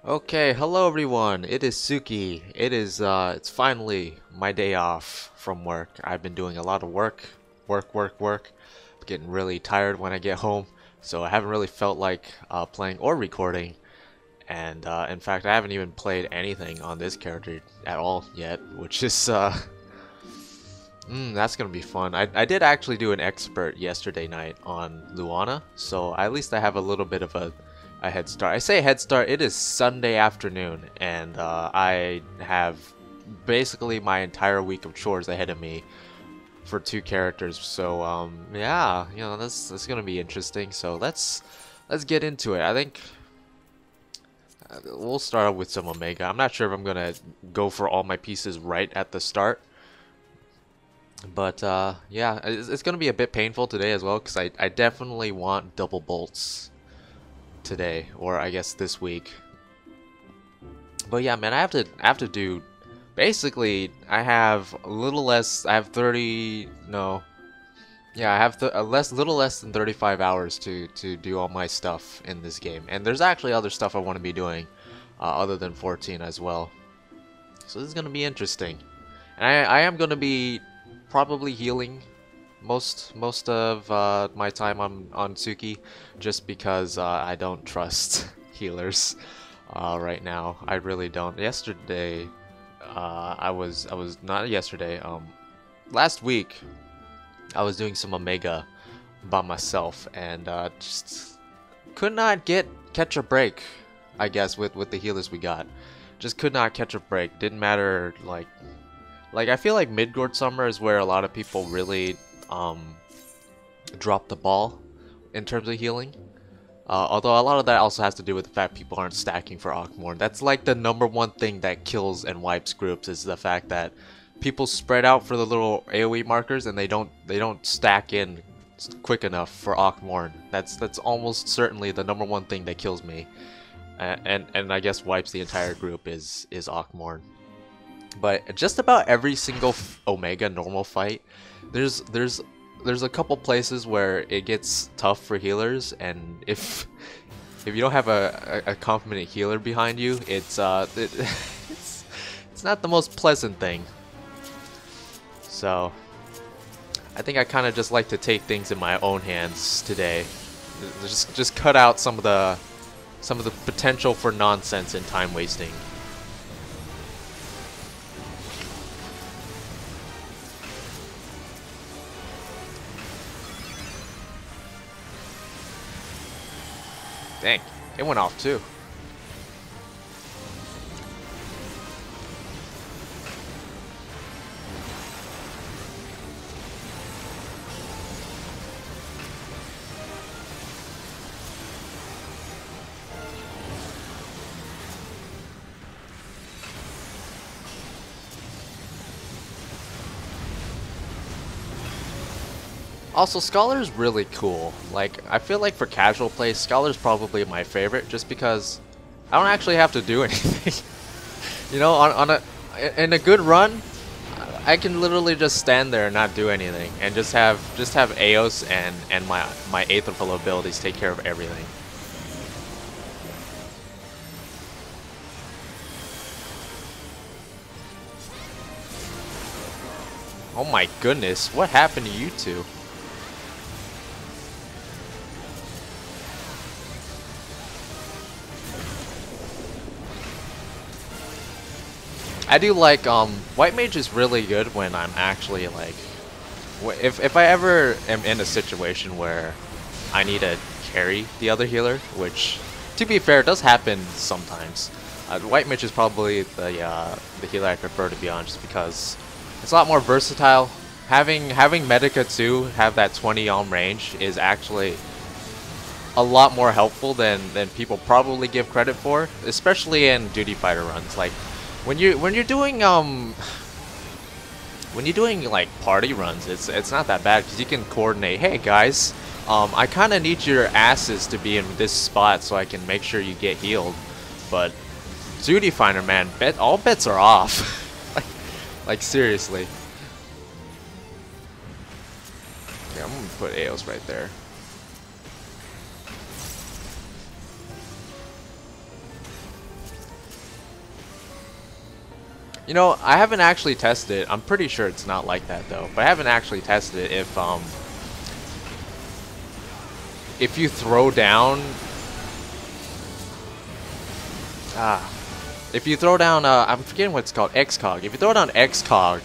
Okay, hello everyone. It is Tsuki. It's finally my day off from work. I've been doing a lot of work. Getting really tired when I get home, so I haven't really felt like playing or recording. And in fact, I haven't even played anything on this character at all yet, which is that's gonna be fun. I did actually do an expert yesterday night on Luana, so at least I have a little bit of a head start. I say head start, it is Sunday afternoon, and I have basically my entire week of chores ahead of me for two characters. So yeah, that's gonna be interesting. So let's get into it. I think we'll start off with some Omega. I'm not sure if I'm gonna go for all my pieces right at the start. But yeah, it's gonna be a bit painful today as well because I definitely want double bolts today, or I guess this week. But yeah, man, I have to do. Basically, I have a little less. I have 30. No, yeah, I have little less than 35 hours to do all my stuff in this game, and there's actually other stuff I want to be doing, other than 14 as well. So this is gonna be interesting, and I am gonna be probably healing most of my time on Tsuki, just because I don't trust healers right now. I really don't. Yesterday, I was not yesterday. Last week I was doing some Omega by myself, and just could not catch a break. I guess with the healers we got, just could not catch a break. Didn't matter like I feel like Midgardsormr is where a lot of people really drop the ball in terms of healing. Although a lot of that also has to do with the fact people aren't stacking for Akmorn. That's like the #1 thing that kills and wipes groups, is the fact that people spread out for the little AoE markers and they don't stack in quick enough for Akmorn. That's almost certainly the #1 thing that kills me, and I guess wipes the entire group is Akmorn. But just about every single Omega normal fight, there's a couple places where it gets tough for healers, and if you don't have a confident healer behind you, it's not the most pleasant thing. So I think I kind of just like to take things in my own hands today. Just cut out some of the potential for nonsense and time wasting. Dang, it went off too. Also, Scholar's really cool. Like, I feel like for casual play, Scholar's probably my favorite, just because I don't actually have to do anything. In a good run, I can literally just stand there and not do anything, and just have Eos and my Aetherful abilities take care of everything. Oh my goodness, what happened to you two? I do like White Mage is really good when I'm actually like, if I ever am in a situation where I need to carry the other healer, which to be fair does happen sometimes. White Mage is probably the healer I prefer, to be honest, because it's a lot more versatile. Having Medica too have that 20 range is actually a lot more helpful than people probably give credit for, especially in duty fighter runs. Like when you're doing like party runs, it's not that bad because you can coordinate. Hey guys, I kind of need your asses to be in this spot so I can make sure you get healed. But duty fighter, man, all bets are off. like seriously. Yeah, I'm gonna put Eos right there. You know, I haven't actually tested it. I'm pretty sure it's not like that though. But I haven't actually tested it if you throw down if you throw down I'm forgetting what it's called, XCOG. If you throw down XCOG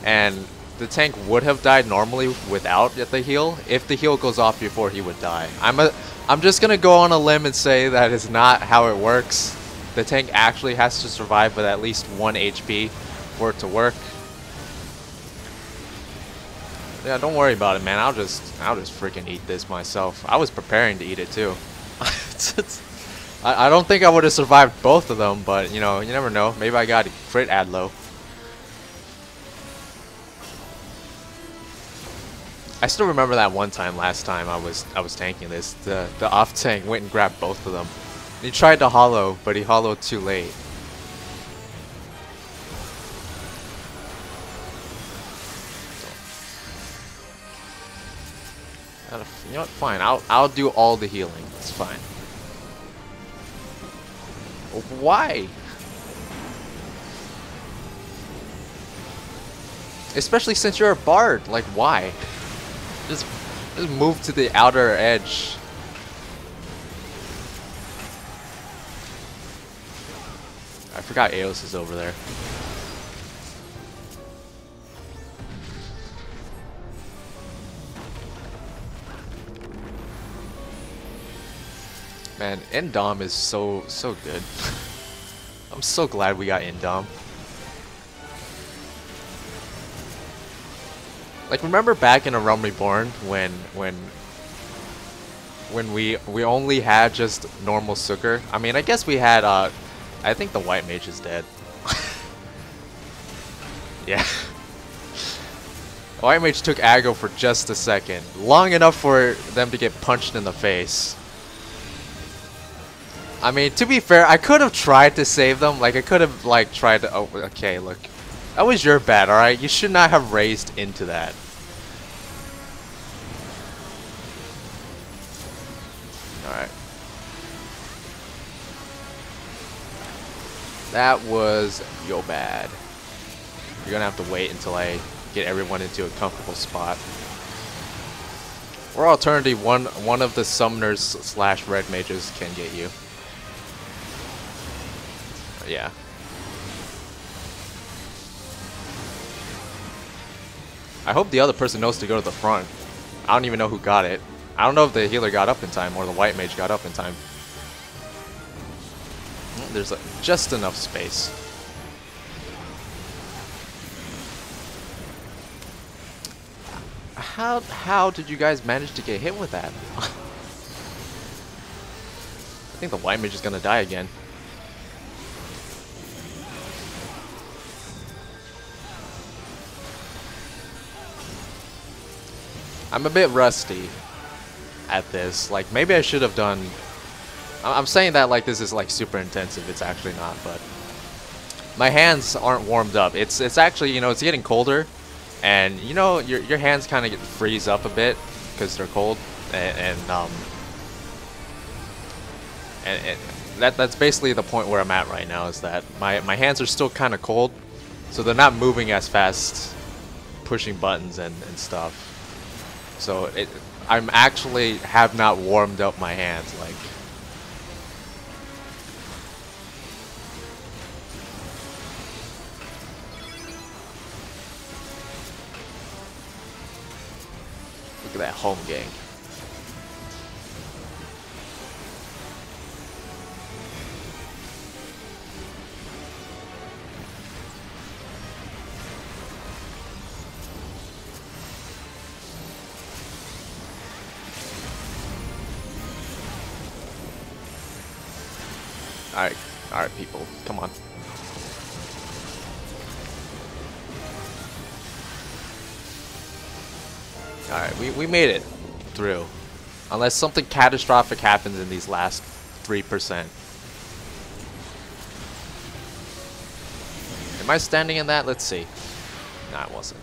and the tank would have died normally without the heal, if the heal goes off before he would die. I'm just gonna go on a limb and say that is not how it works. The tank actually has to survive with at least 1 HP for it to work. Yeah, don't worry about it, man. I'll just freaking eat this myself. I was preparing to eat it too. I don't think I would have survived both of them, but you know, you never know. Maybe I got a crit ad low. I still remember that one time last time I was tanking this. The off tank went and grabbed both of them. He tried to hollow, but he hollowed too late. You know what? Fine. I'll do all the healing. It's fine. Why? Especially since you're a bard. Like, why? Just move to the outer edge. I forgot Eos is over there. Man, Indom is so good. I'm so glad we got Indom. Like, remember back in A Realm Reborn when we only had just normal Sucker? I mean, I guess we had I think the white mage is dead. Yeah. White mage took aggro for just a second, long enough for them to get punched in the face. I mean, to be fair, I could have tried to save them. Like, I could have, like, tried to... Oh, okay, look. That was your bad, alright? You should not have raised into that. Alright. That was your bad. You're gonna have to wait until I get everyone into a comfortable spot. Or alternatively, one of the summoners slash red mages can get you. Yeah. I hope the other person knows to go to the front. I don't even know who got it. I don't know if the healer got up in time or the white mage got up in time. There's just enough space. How did you guys manage to get hit with that? I think the white mage is gonna die again. I'm a bit rusty at this. Like, maybe I should have done... I'm saying that like this is like super intensive. It's actually not, but... My hands aren't warmed up. It's actually, you know, it's getting colder. And, you know, your hands kind of freeze up a bit because they're cold. And that's basically the point where I'm at right now, is that my hands are still kind of cold. So they're not moving as fast, pushing buttons and stuff. So I'm actually have not warmed up my hands. Like, look at that home gang. Alright, people, come on. Alright, we made it through. Unless something catastrophic happens in these last 3%. Am I standing in that? Let's see. Nah, I wasn't.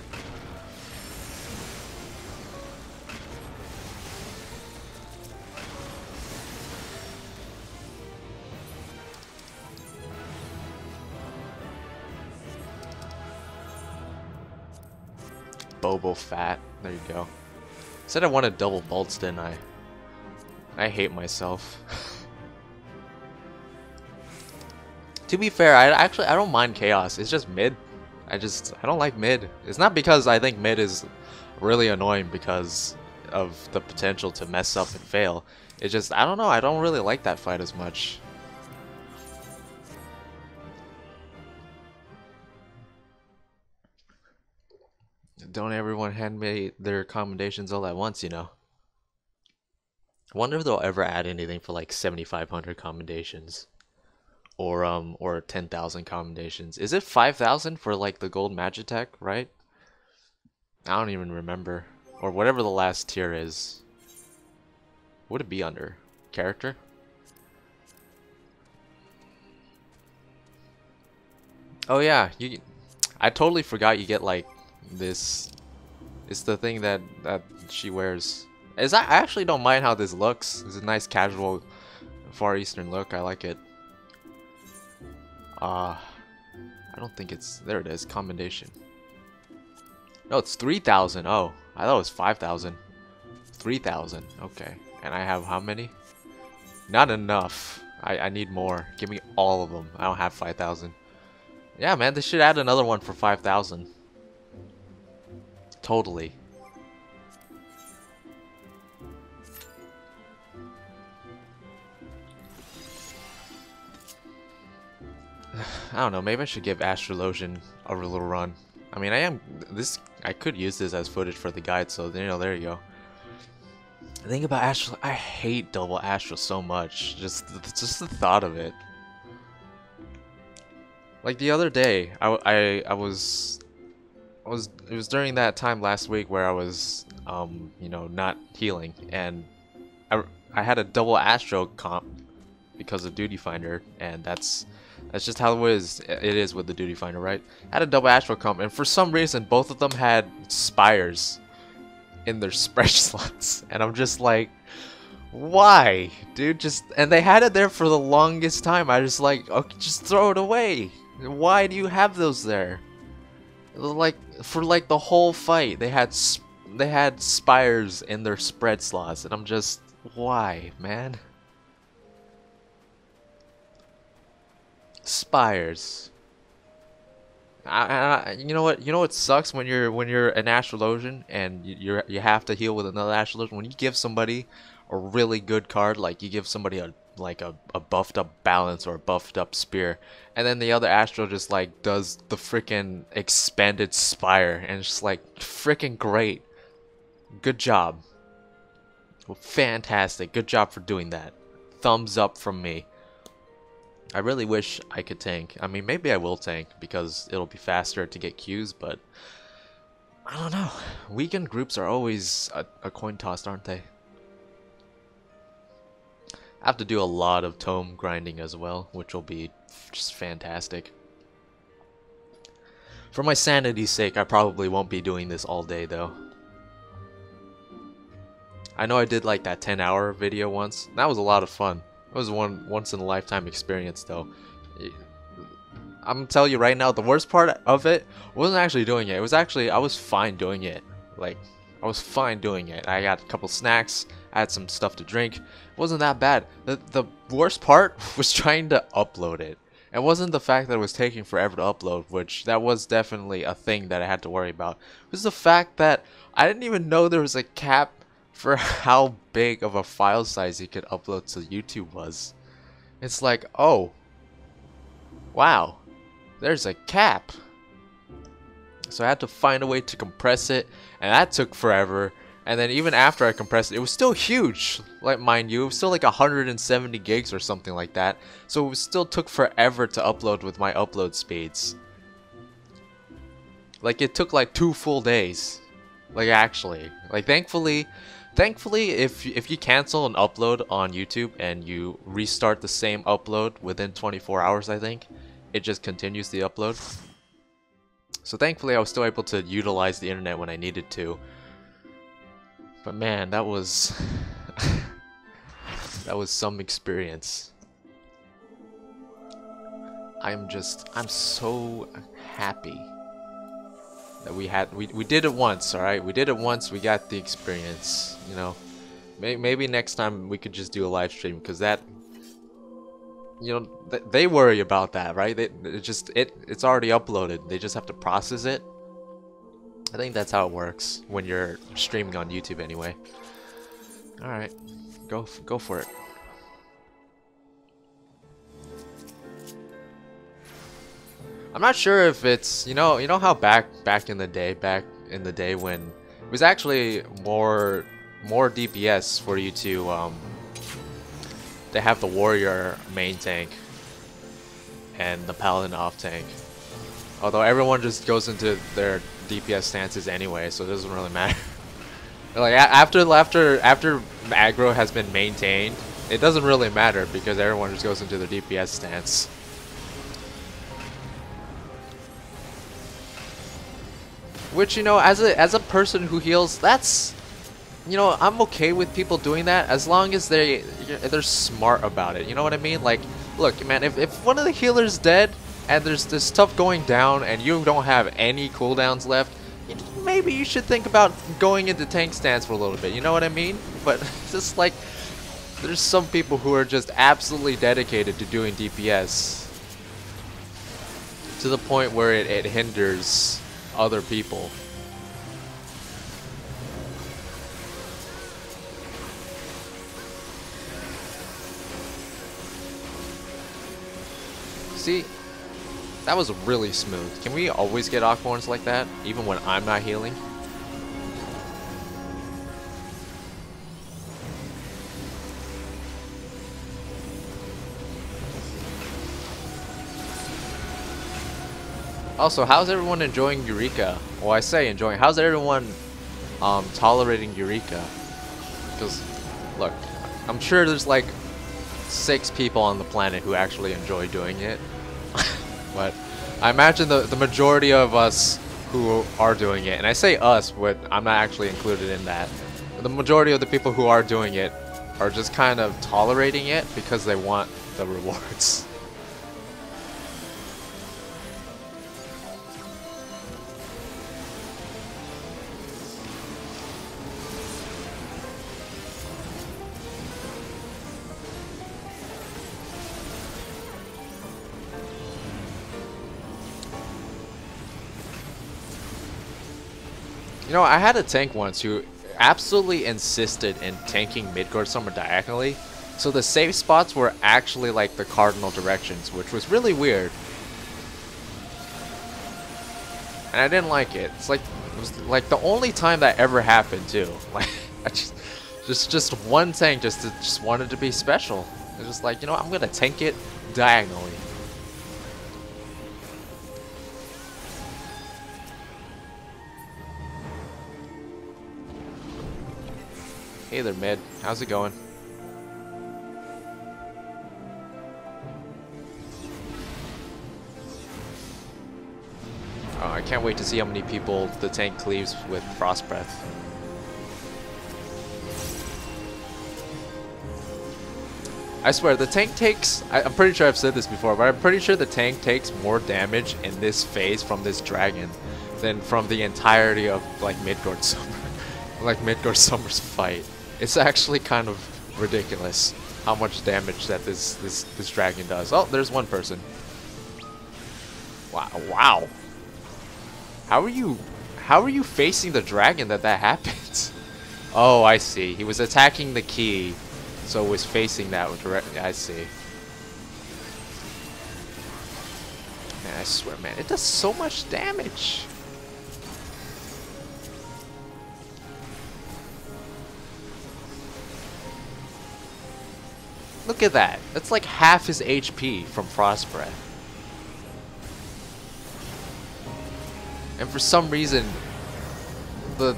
Bobo Fat. There you go. Said I wanted double bolts, didn't I? I hate myself. To be fair, I don't mind chaos. It's just mid. I don't like mid. It's not because I think mid is really annoying because of the potential to mess up and fail. It's just, I don't know, I don't really like that fight as much. Don't everyone hand me their commendations all at once, you know? I wonder if they'll ever add anything for like 7,500 commendations. Or 10,000 commendations. Is it 5,000 for like the gold Magitech, right? I don't even remember. Or whatever the last tier is. What would it be under? Character? Oh yeah, I totally forgot you get like this. It's the thing that she wears. I actually don't mind how this looks. It's a nice casual Far Eastern look. I like it. I don't think it's... There it is. Commendation. No, it's 3,000. Oh, I thought it was 5,000. 3,000. Okay. And I have how many? Not enough. I need more. Give me all of them. I don't have 5,000. Yeah, man. They should add another one for 5,000. Totally. I don't know, maybe I should give Astrologian a little run. I mean, I could use this as footage for the guide, so you know, there you go. The thing about Astro, I hate double Astro so much. Just the thought of it. Like the other day, it was during that time last week where I was you know, not healing, and I had a double Astro comp because of Duty Finder, and that's just how it is with the Duty Finder, right? I had a double Astro comp, and for some reason both of them had spires in their spread slots, and I'm just like, why, dude? And they had it there for the longest time. I just like, okay, just throw it away. Why do you have those there? Like for like the whole fight, they had spires in their spread slots, and I'm just, why, man? Spires. You know what sucks when you're an Astrologian and you have to heal with another Astrologian. When you give somebody a really good card, like you give somebody a buffed up balance or a buffed up spear, and then the other Astro just like does the freaking expanded spire, and it's just like freaking great. Good job. Well, fantastic. Good job for doing that. Thumbs up from me. I really wish I could tank. I mean, maybe I will tank because it'll be faster to get Qs, but I don't know. Weekend groups are always a coin toss, aren't they? I have to do a lot of tome grinding as well, which will be just fantastic. For my sanity's sake, I probably won't be doing this all day though. I know I did like that 10-hour video once. That was a lot of fun. It was one once-in-a-lifetime experience, though. I'm telling you right now, the worst part of it wasn't actually doing it. It was actually, I was fine doing it. Like, I was fine doing it. I got a couple snacks, I had some stuff to drink. It wasn't that bad. The worst part was trying to upload it. It wasn't the fact that it was taking forever to upload, which that was definitely a thing that I had to worry about. It was the fact that I didn't even know there was a cap for how big of a file size you could upload to YouTube was. It's like, oh, wow, there's a cap. So I had to find a way to compress it, and that took forever. And then even after I compressed it, it was still huge. Like, mind you, it was still like 170 gigs or something like that. So it still took forever to upload with my upload speeds. Like, it took like 2 full days. Like, actually, like, thankfully, if you cancel an upload on YouTube and you restart the same upload within 24 hours, I think, it just continues the upload. So thankfully I was still able to utilize the internet when I needed to. But man, that was that was some experience. I'm so happy that we did it once, all right? We did it once. We got the experience, you know. Maybe next time we could just do a live stream, because that, you know, they worry about that, right? It's already uploaded. They just have to process it. I think that's how it works when you're streaming on YouTube anyway. All right, go for it. I'm not sure if it's, you know how back in the day when it was actually more DPS for you to have the warrior main tank and the paladin off tank. Although everyone just goes into their DPS stances anyway, so it doesn't really matter. Like after aggro has been maintained, it doesn't really matter because everyone just goes into their DPS stance. Which, you know, as a person who heals, that's, you know, I'm okay with people doing that as long as they're smart about it. You know what I mean? Like, look, man, if one of the healers dead and there's this stuff going down and you don't have any cooldowns left, maybe you should think about going into tank stance for a little bit. You know what I mean? But it's just like, there's some people who are just absolutely dedicated to doing DPS to the point where it hinders other people. See, that was really smooth. Can we always get Aquaborns like that, even when I'm not healing? Also, how's everyone enjoying Eureka? Well, I say enjoying. How's everyone tolerating Eureka? Because, look, I'm sure there's like 6 people on the planet who actually enjoy doing it. But I imagine the majority of us who are doing it, and I say us, but I'm not actually included in that. The majority of the people who are doing it are just kind of tolerating it because they want the rewards. You know, I had a tank once who absolutely insisted in tanking Midgardsormr diagonally, so the safe spots were actually like the cardinal directions, which was really weird. And I didn't like it. It was like the only time that ever happened too. Like, I just one tank just wanted to be special. It's just like, you know, I'm gonna tank it diagonally. Hey there, Mid. How's it going? Oh, I can't wait to see how many people the tank cleaves with Frost Breath. I swear, the tank takes... I'm pretty sure I've said this before, but I'm pretty sure the tank takes more damage in this phase from this dragon than from the entirety of, like, Midgardsormr. Like, Midgardsormr's fight. It's actually kind of ridiculous how much damage that this dragon does. Oh, there's one person. Wow. How are you facing the dragon that happened? Oh, I see. He was attacking the key, so it was facing that directly. I see. Man, I swear, man, it does so much damage. Look at that. That's like half his HP from Frost Breath. And for some reason, the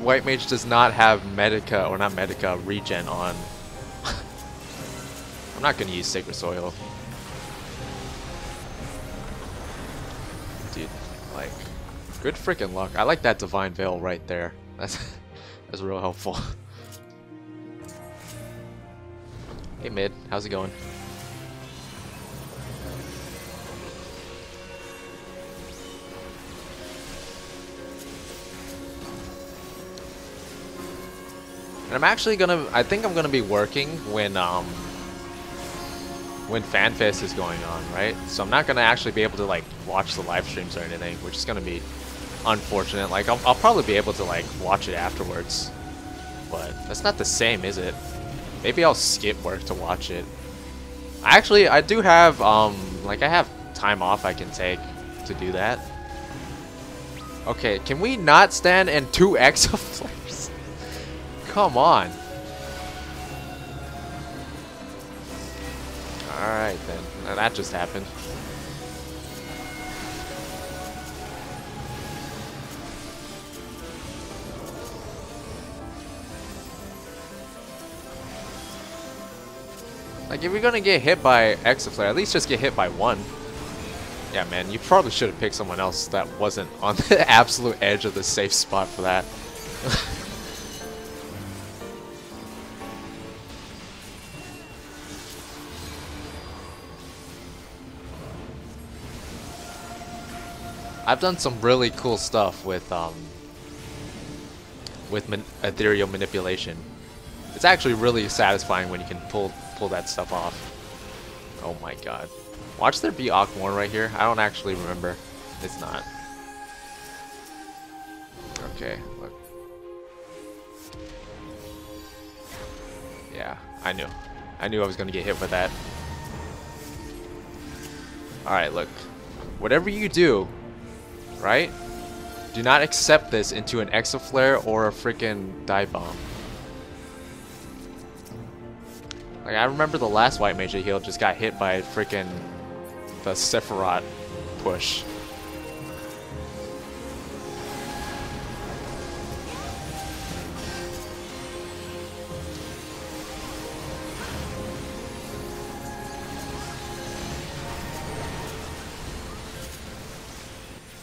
white mage does not have Medica, or not Medica, regen on. I'm not gonna use Sacred Soil. Dude, like, good freaking luck. I like that Divine Veil right there. That's real helpful. Hey Mid, how's it going? And I'm actually gonna, I think I'm gonna be working when FanFest is going on, right? So I'm not gonna actually be able to like watch the live streams or anything, which is gonna be unfortunate. Like I'll probably be able to like watch it afterwards, but that's not the same, is it? Maybe I'll skip work to watch it. Actually, I do have like I have time off I can take to do that. Okay, can we not stand in 2 exaflares? Come on. Alright then. Now that just happened. Like, if you're gonna get hit by Exaflare, at least just get hit by 1. Yeah, man, you probably should have picked someone else that wasn't on the absolute edge of the safe spot for that. I've done some really cool stuff with ethereal manipulation. It's actually really satisfying when you can pull that stuff off. Oh my god. Watch there be Akmor right here. I don't actually remember. It's not. Okay, look. Yeah, I knew. I knew I was gonna get hit with that. Alright, look. Whatever you do, right? Do not accept this into an Exaflare or a freaking dive bomb. Like, I remember the last white mage I healed just got hit by freaking the Sephiroth push.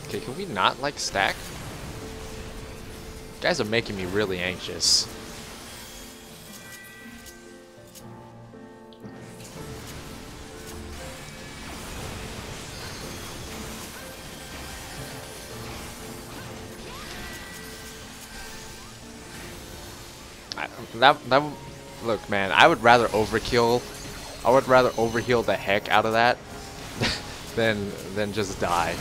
Okay, can we not like stack? You guys are making me really anxious. Look, man, I would rather overkill. I would rather overheal the heck out of that than just die.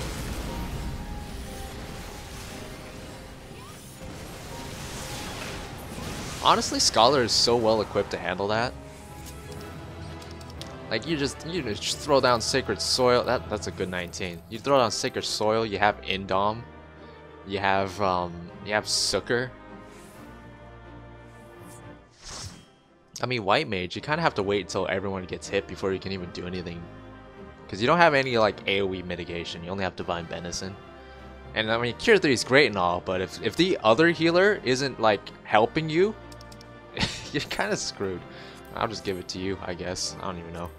Honestly, Scholar is so well equipped to handle that. Like you just throw down Sacred Soil. That's a good 19. You throw down Sacred Soil. You have Indom. You have Sucker. I mean, White Mage, you kind of have to wait until everyone gets hit before you can even do anything. Because you don't have any, like, AoE mitigation. You only have Divine Benison. And, I mean, Cure 3 is great and all, but if the other healer isn't, like, helping you, you're kind of screwed. I'll just give it to you, I guess. I don't even know.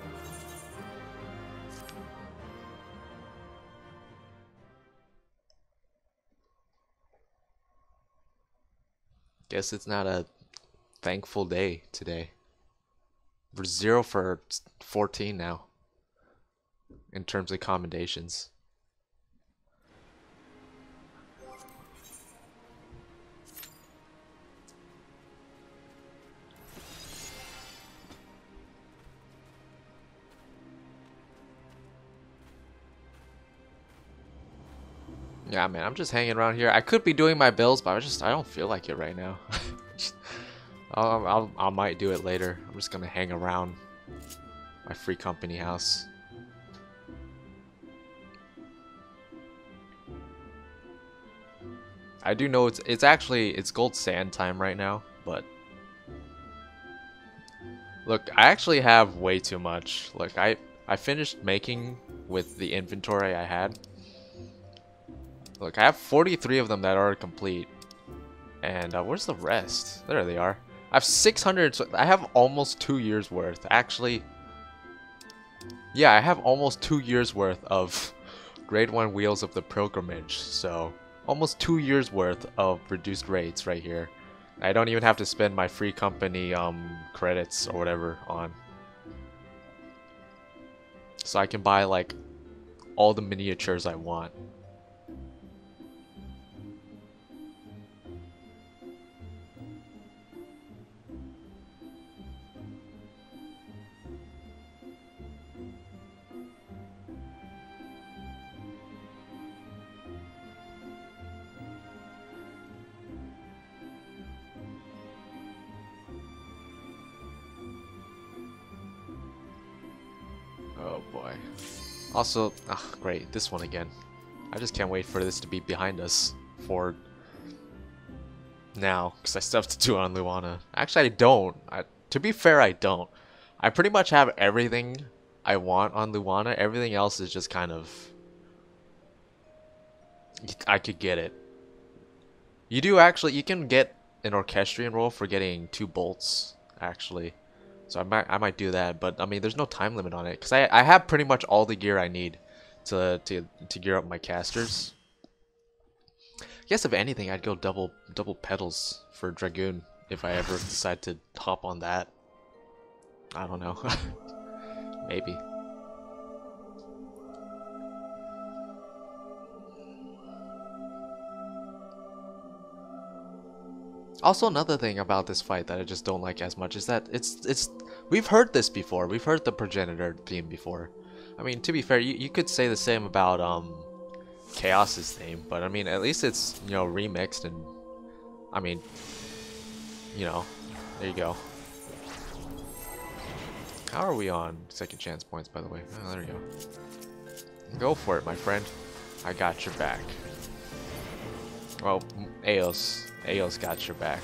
Guess it's not a thankful day today. We're 0 for 14 now in terms of commendations. Yeah, man, I'm just hanging around here. I could be doing my bills, but I don't feel like it right now. I might do it later. I'm just gonna hang around my free company house. I do know it's gold sand time right now, but look, I actually have way too much. Look, I finished making with the inventory I had. Look, I have 43 of them that are complete. And where's the rest? There they are. I have 600. So I have almost 2 years worth. Actually, yeah, I have almost 2 years worth of grade 1 Wheels of the Pilgrimage. So almost 2 years worth of reduced rates right here. I don't even have to spend my free company credits or whatever on. So I can buy like all the miniatures I want. Oh boy. Also, great, this one again. I just can't wait for this to be behind us for now, because I still have to do it on Luana. Actually, I don't. To be fair, I don't. I pretty much have everything I want on Luana. Everything else is just kind of... I could get it. You do actually, you can get an Orchestrion roll for getting 2 bolts, actually. So I might do that, but I mean, there's no time limit on it, because I have pretty much all the gear I need to gear up my casters. I guess if anything, I'd go double pedals for Dragoon if I ever decide to hop on that. I don't know. Maybe. Also, another thing about this fight that I just don't like as much is that it's we've heard this before. We've heard the progenitor theme before. I mean, to be fair, you could say the same about Chaos's theme, but I mean, at least it's, you know, remixed, and I mean, you know, there you go. How are we on second chance points, by the way? Oh, there we go. Go for it, my friend. I got your back. Well, Eos got your back.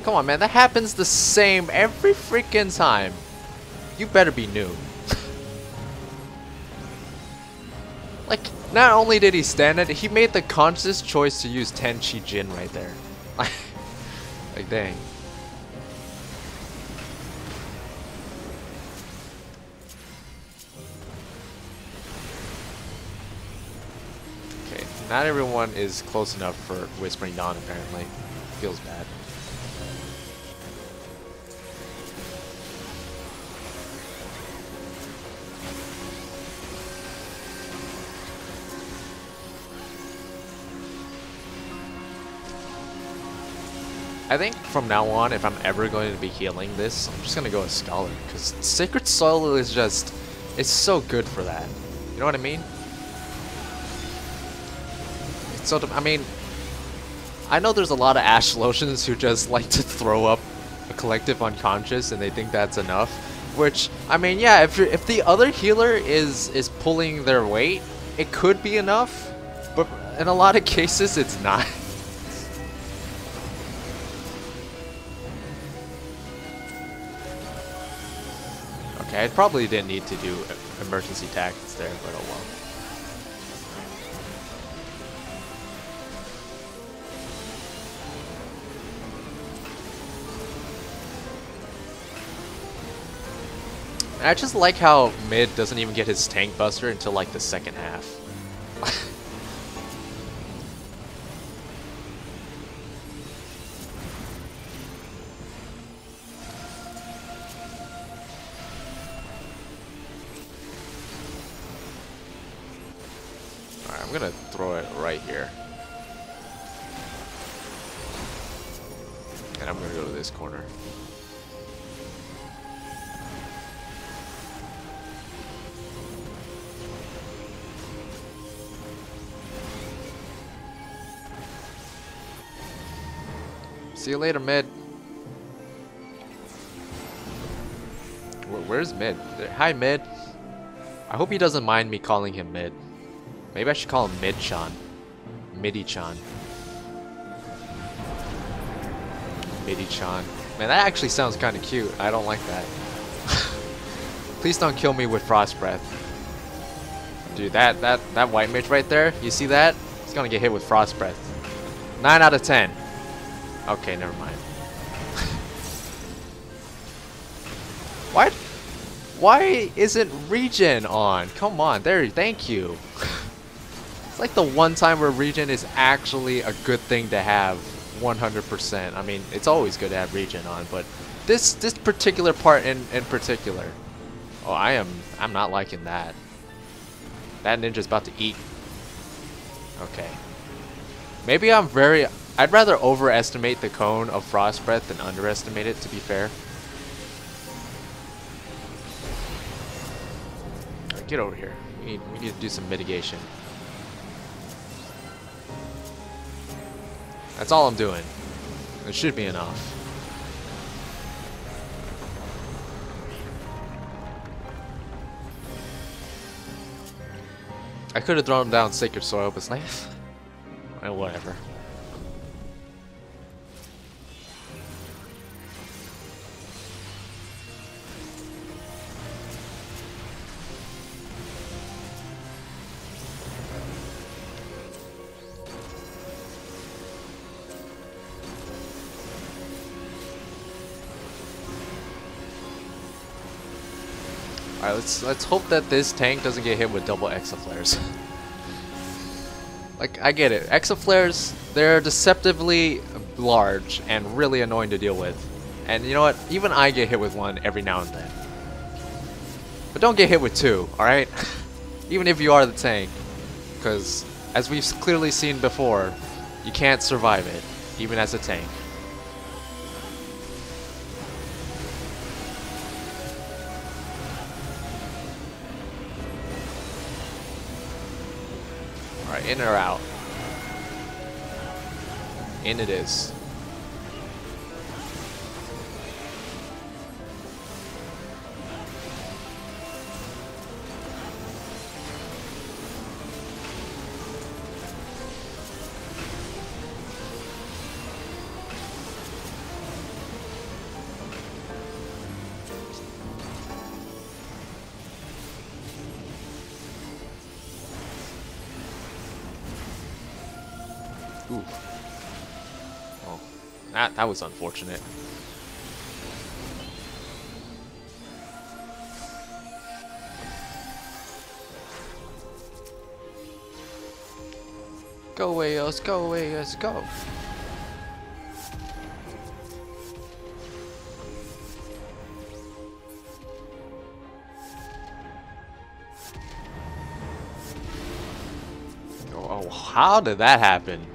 Come on, man, that happens the same every freaking time. You better be new. Like, not only did he stand it, he made the conscious choice to use Tenchi Jin right there. Like, dang. Okay, not everyone is close enough for Whispering Dawn, apparently. Feels bad. I think from now on, if I'm ever going to be healing this, I'm just going to go as Scholar, because Sacred Soil is just, it's so good for that. You know what I mean? It's so, I mean, I know there's a lot of Ash Lotions who just like to throw up a collective unconscious and they think that's enough, which, I mean, yeah, if the other healer is pulling their weight, it could be enough, but in a lot of cases, it's not. I probably didn't need to do emergency tactics there, but oh well. And I just like how Mid doesn't even get his tank buster until like the second half. I'm gonna throw it right here. And I'm gonna go to this corner. See you later, Mid. Where's Mid? Hi, Mid. I hope he doesn't mind me calling him Mid. Maybe I should call him Mid-chan. Midi-chan. Midi-chan. Man, that actually sounds kind of cute. I don't like that. Please don't kill me with Frost Breath. Dude, that white mage right there, you see that? He's gonna get hit with Frost Breath. 9 out of 10. Okay, never mind. Why isn't regen on? Come on, there, thank you. It's like the one time where regen is actually a good thing to have 100%. I mean, it's always good to have regen on, but this particular part in particular. Oh, I'm not liking that. That ninja's about to eat. Okay. Maybe I'm very... I'd rather overestimate the cone of Frost Breath than underestimate it, to be fair. Right, get over here. We need to do some mitigation. That's all I'm doing. It should be enough. I could have thrown down Sacred Soil, but it's like... well, whatever. Alright, let's hope that this tank doesn't get hit with double Exaflares. Like, I get it. Exaflares, they're deceptively large and really annoying to deal with. And you know what? Even I get hit with one every now and then. But don't get hit with two, alright? Even if you are the tank. Because, as we've clearly seen before, you can't survive it, even as a tank. Alright, in or out? In it is. Ooh. Oh, that was unfortunate. Go away, us! Go away, us! Go! Oh, how did that happen?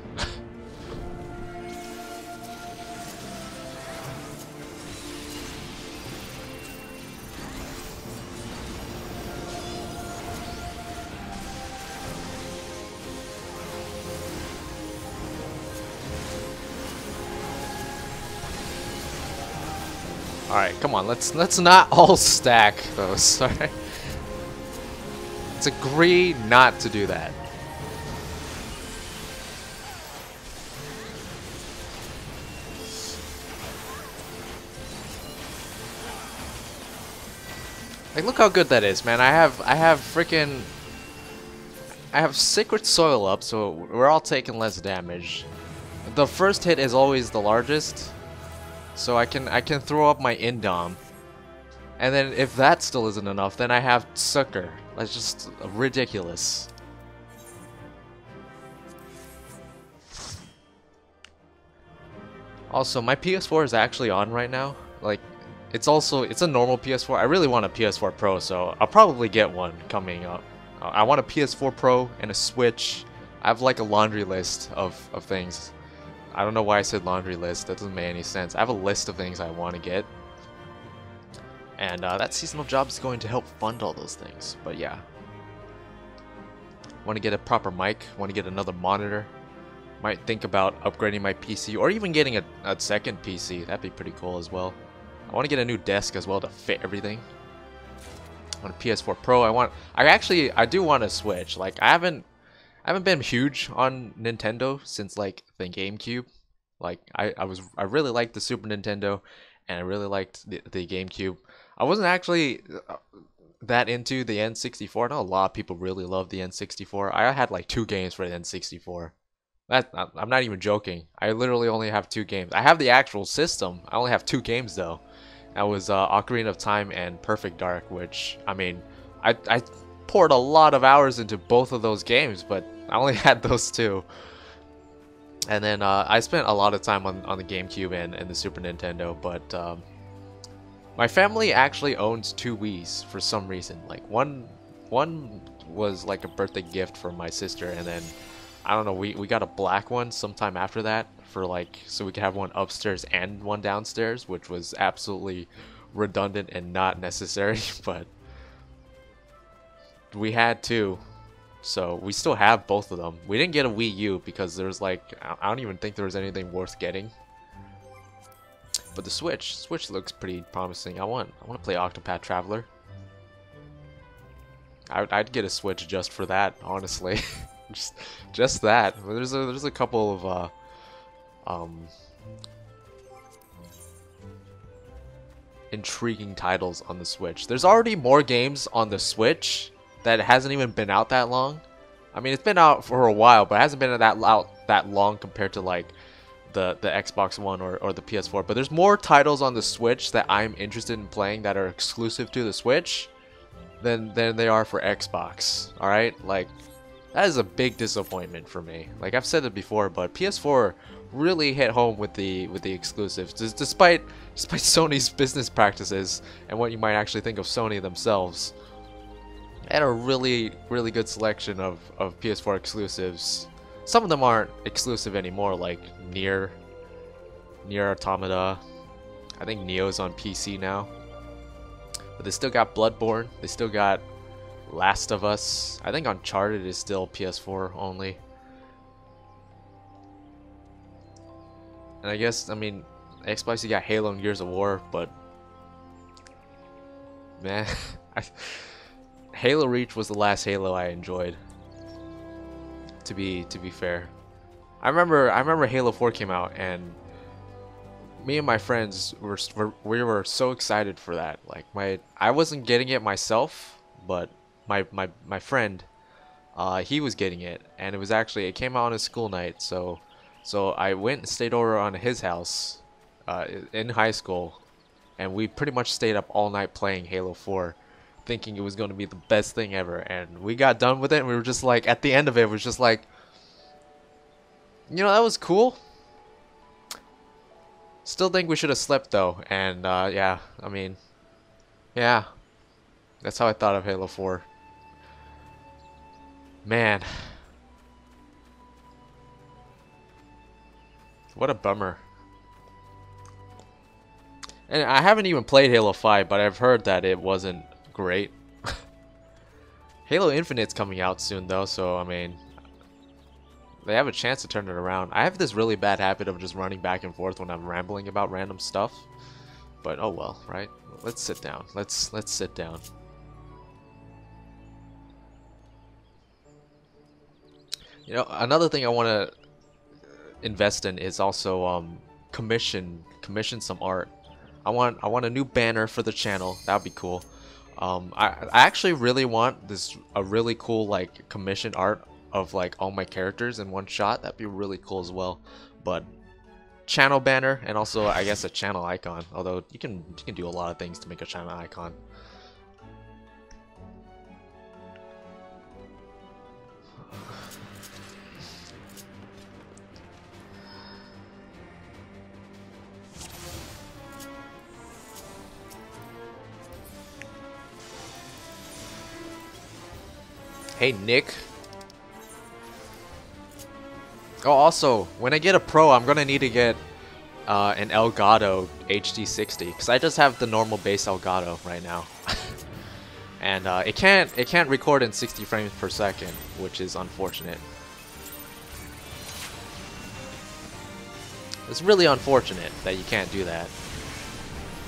Alright, come on, let's not all stack those, alright? Let's agree not to do that. Like, look how good that is, man. I have Sacred Soil up, so we're all taking less damage. The first hit is always the largest. So I can throw up my Indom. And then if that still isn't enough, then I have Sucker. That's just ridiculous. Also, my PS4 is actually on right now. Like, it's a normal PS4. I really want a PS4 Pro, so I'll probably get one coming up. I want a PS4 Pro and a Switch. I have like a laundry list of things. I don't know why I said laundry list. That doesn't make any sense. I have a list of things I want to get. And that seasonal job is going to help fund all those things. But yeah. Want to get a proper mic. Want to get another monitor. Might think about upgrading my PC. Or even getting a second PC. That'd be pretty cool as well. I want to get a new desk as well to fit everything. I want a PS4 Pro. I do want a Switch. Like, I haven't been huge on Nintendo since like the GameCube. Like I really liked the Super Nintendo, and I really liked the GameCube. I wasn't actually that into the N64. I know a lot of people really love the N64. I had like 2 games for the N64. I'm not even joking. I literally only have 2 games. I have the actual system. I only have 2 games though. That was Ocarina of Time and Perfect Dark, which, I mean, I poured a lot of hours into both of those games, but I only had those 2. And then I spent a lot of time on the GameCube and the Super Nintendo, but my family actually owns 2 Wiis for some reason. Like one was like a birthday gift from my sister, and then I don't know, we got a black one sometime after that for like, so we could have one upstairs and one downstairs, which was absolutely redundant and not necessary, but we had two. So we still have both of them. We didn't get a Wii U because there's like, I don't even think there was anything worth getting. But the Switch looks pretty promising. I want to play Octopath Traveler. I'd get a Switch just for that, honestly. just that. There's a couple of intriguing titles on the Switch. There's already more games on the Switch that hasn't even been out that long. I mean, it's been out for a while, but it hasn't been out that long compared to like the Xbox One or the PS4. But there's more titles on the Switch that I'm interested in playing that are exclusive to the Switch than they are for Xbox. All right, like that is a big disappointment for me. Like I've said it before, but PS4 really hit home with the exclusives, despite Sony's business practices and what you might actually think of Sony themselves. They had a really good selection of PS4 exclusives. Some of them aren't exclusive anymore, like Nier Automata. I think Neo's on PC now. But they still got Bloodborne. They still got Last of Us. I think Uncharted is still PS4 only. And I guess, I mean, Xbox, you got Halo and Gears of War, but man, Halo Reach was the last Halo I enjoyed. To be fair, I remember Halo 4 came out, and me and my friends were so excited for that. Like I wasn't getting it myself, but my friend, he was getting it, and it came out on a school night, so I went and stayed over on his house in high school, and we pretty much stayed up all night playing Halo 4, thinking it was going to be the best thing ever. And we got done with it, and we were just like, at the end of it, it was just like, you know, that was cool. Still think we should have slept though. And yeah, I mean, yeah, that's how I thought of Halo 4. Man, what a bummer. And I haven't even played Halo 5, but I've heard that it wasn't great. Halo Infinite's coming out soon though, so I mean, they have a chance to turn it around. I have this really bad habit of just running back and forth when I'm rambling about random stuff. But oh well, right? Let's sit down. Let's sit down. You know, another thing I want to invest in is also commission some art. I want a new banner for the channel. That'd be cool. I actually really want a really cool like commission art of like all my characters in one shot. That'd be really cool as well. But channel banner, and also I guess a channel icon. Although you can do a lot of things to make a channel icon. Hey, Nick. Oh, also, when I get a Pro, I'm gonna need to get an Elgato HD60, because I just have the normal base Elgato right now, and it can't record in 60 frames per second, which is unfortunate. It's really unfortunate that you can't do that.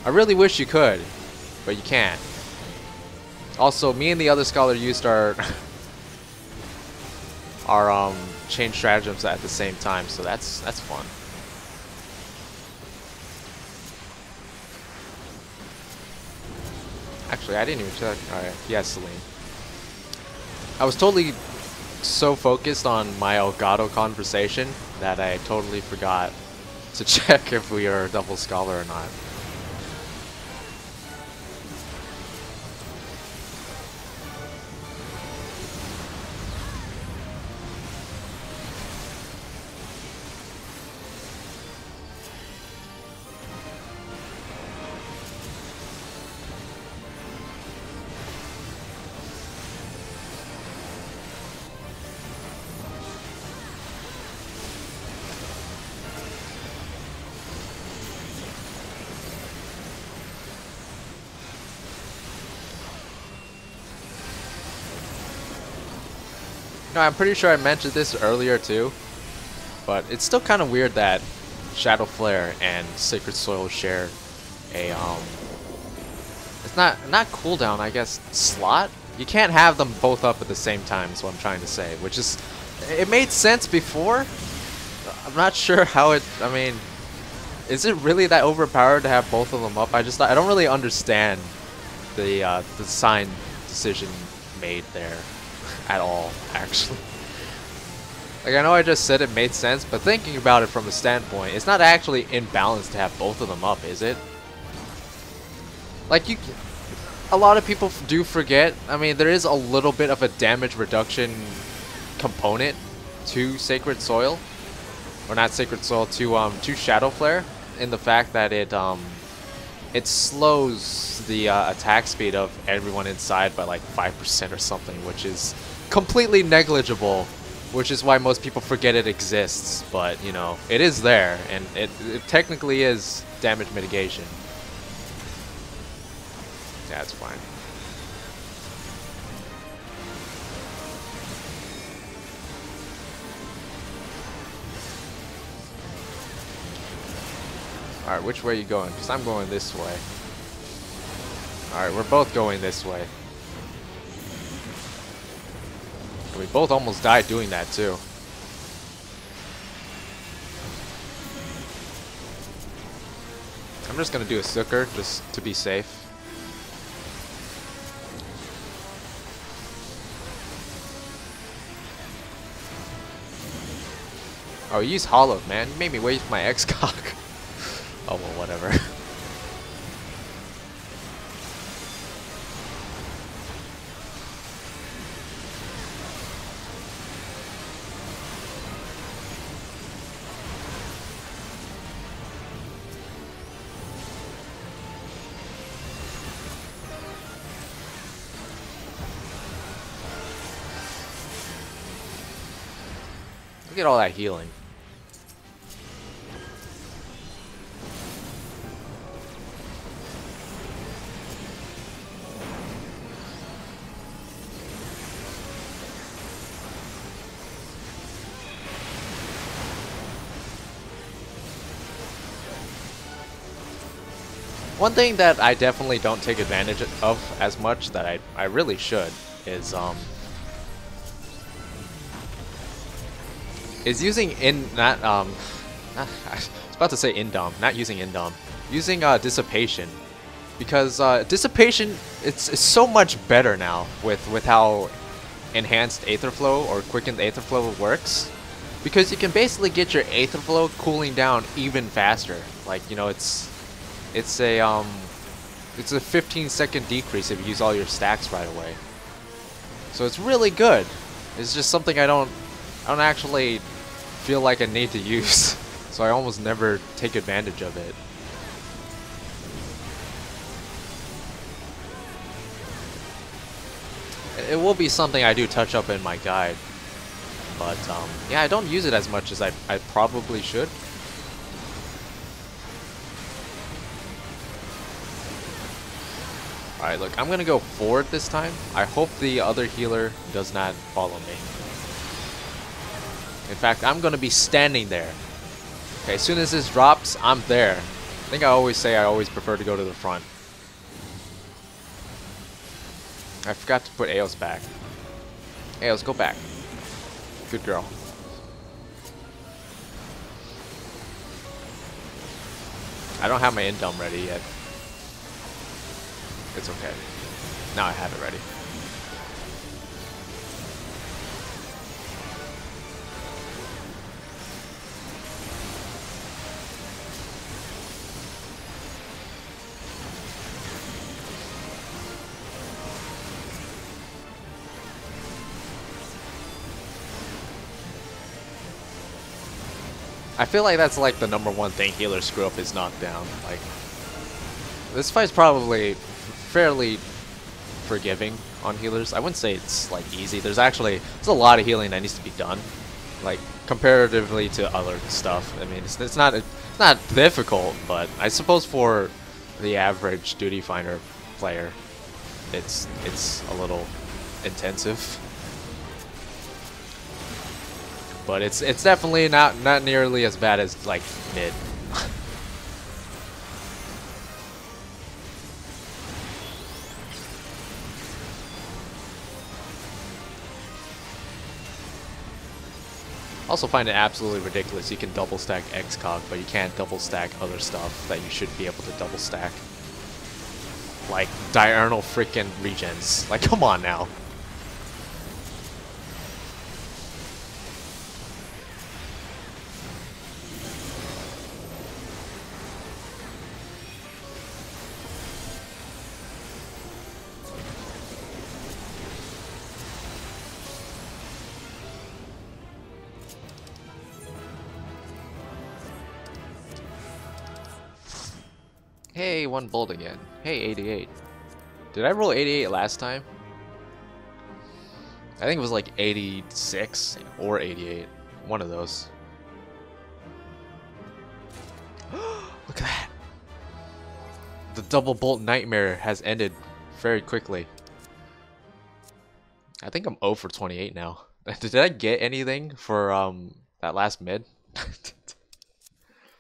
I really wish you could, but you can't. Also, me and the other scholar used our change stratagems at the same time, so that's fun. Actually, I didn't even check. Alright, yes, Celine. I was totally so focused on my Elgato conversation that I totally forgot to check if we are double scholar or not. No, I'm pretty sure I mentioned this earlier too, but it's still kind of weird that Shadow Flare and Sacred Soil share a it's not cooldown, I guess, slot. You can't have them both up at the same time is what I'm trying to say, which is, it made sense before. I'm not sure how it, I mean, is it really that overpowered to have both of them up? I don't really understand the design decision made there at all, actually. Like, I know I just said it made sense, but thinking about it from a standpoint, it's not actually imbalanced to have both of them up, is it? Like, a lot of people do forget. I mean, there is a little bit of a damage reduction component to Sacred Soil, or not Sacred Soil, to Shadow Flare, in the fact that it slows the attack speed of everyone inside by like 5% or something, which is completely negligible, which is why most people forget it exists. But you know, it is there, and it technically is damage mitigation. Yeah, it's fine. Alright, which way are you going? Because I'm going this way. Alright, we're both going this way. We both almost died doing that too. I'm just going to do a Sucker just to be safe. Oh, use Hollow, man. You made me waste my X-Cock. Oh, well, whatever. Look at all that healing. One thing that I definitely don't take advantage of as much that I really should is using I was about to say Indom, not using Indom, using Dissipation, because Dissipation it's so much better now with how enhanced Aether Flow or quickened Aether Flow works, because you can basically get your Aether Flow cooling down even faster. Like, you know, it's a 15-second decrease if you use all your stacks right away. So it's really good. It's just something I don't actually feel like I need to use. So I almost never take advantage of it. It will be something I do touch up in my guide. But yeah, I don't use it as much as I probably should. Alright, look, I'm gonna go forward this time. I hope the other healer does not follow me. In fact, I'm gonna be standing there. Okay, as soon as this drops, I'm there. I think I always say I always prefer to go to the front. I forgot to put Eos back. Eos, go back. Good girl. I don't have my Indom ready yet. It's okay. Now I have it ready. I feel like that's like the #1 thing healers screw up is knockdown. Like, this fight's probably fairly forgiving on healers. I wouldn't say it's like easy. There's a lot of healing that needs to be done, like comparatively to other stuff. I mean, it's not difficult, but I suppose for the average Duty Finder player, it's a little intensive. but it's definitely not nearly as bad as like mid. Also find it absolutely ridiculous you can double stack XCOG, but you can't double stack other stuff that you should be able to double stack. Like diurnal freaking regens. Like, come on now. Hey, one bolt again. Hey, 88. Did I roll 88 last time? I think it was like 86 or 88. One of those. Look at that. The double bolt nightmare has ended very quickly. I think I'm 0 for 28 now. Did I get anything for that last mid?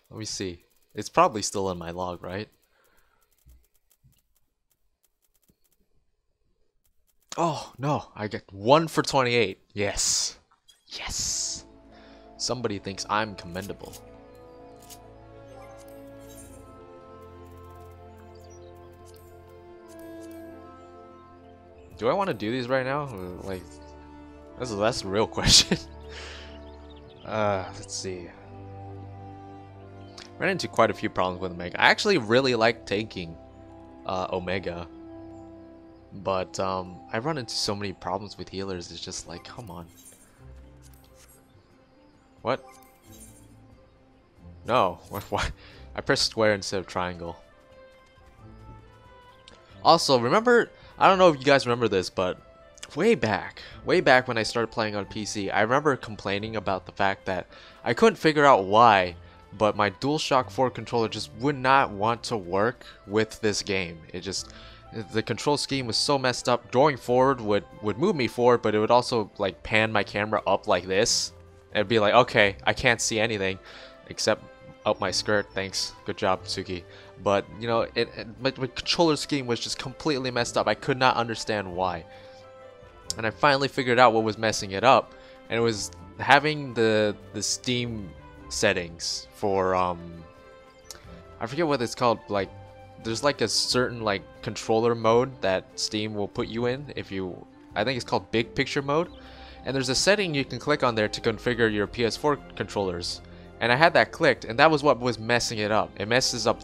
Let me see. It's probably still in my log, right? Oh, no. I get 1 for 28. Yes. Yes. Somebody thinks I'm commendable. Do I want to do these right now? Like, that's the real question. Let's see. Ran into quite a few problems with Omega. I actually really like taking Omega. But I run into so many problems with healers. It's just like, come on. What? No. What? I pressed square instead of triangle. Also, remember, I don't know if you guys remember this, but way back when I started playing on PC, I remember complaining about the fact that I couldn't figure out why, but my DualShock 4 controller just would not want to work with this game. The control scheme was so messed up. Going forward would move me forward, but it would also like pan my camera up like this. And it'd be like, okay, I can't see anything except up my skirt. Thanks, good job, Tsuki. But you know, my controller scheme was just completely messed up. I could not understand why. And I finally figured out what was messing it up, and it was having the Steam settings for I forget what it's called. Like, there's like a certain like controller mode that Steam will put you in if you, I think it's called big picture mode, and there's a setting you can click on there to configure your PS4 controllers, and I had that clicked, and that was what was messing it up. It messes up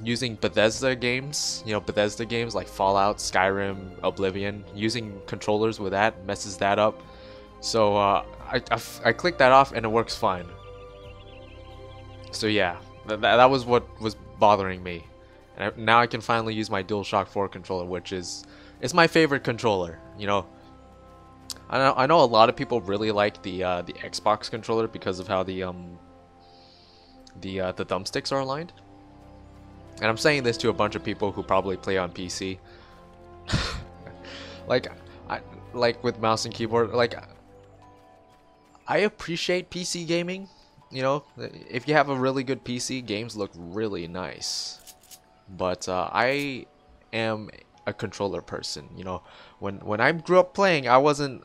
using Bethesda games, you know, Bethesda games like Fallout, Skyrim, Oblivion, using controllers with that messes that up. So I clicked that off and it works fine. So yeah, that was what was bothering me, and now I can finally use my DualShock 4 controller, which is, it's my favorite controller. You know, I know a lot of people really like the Xbox controller because of how the thumbsticks are aligned, and I'm saying this to a bunch of people who probably play on PC. like with mouse and keyboard, like I appreciate PC gaming. You know, if you have a really good PC, games look really nice. But I am a controller person. You know, when I grew up playing, I wasn't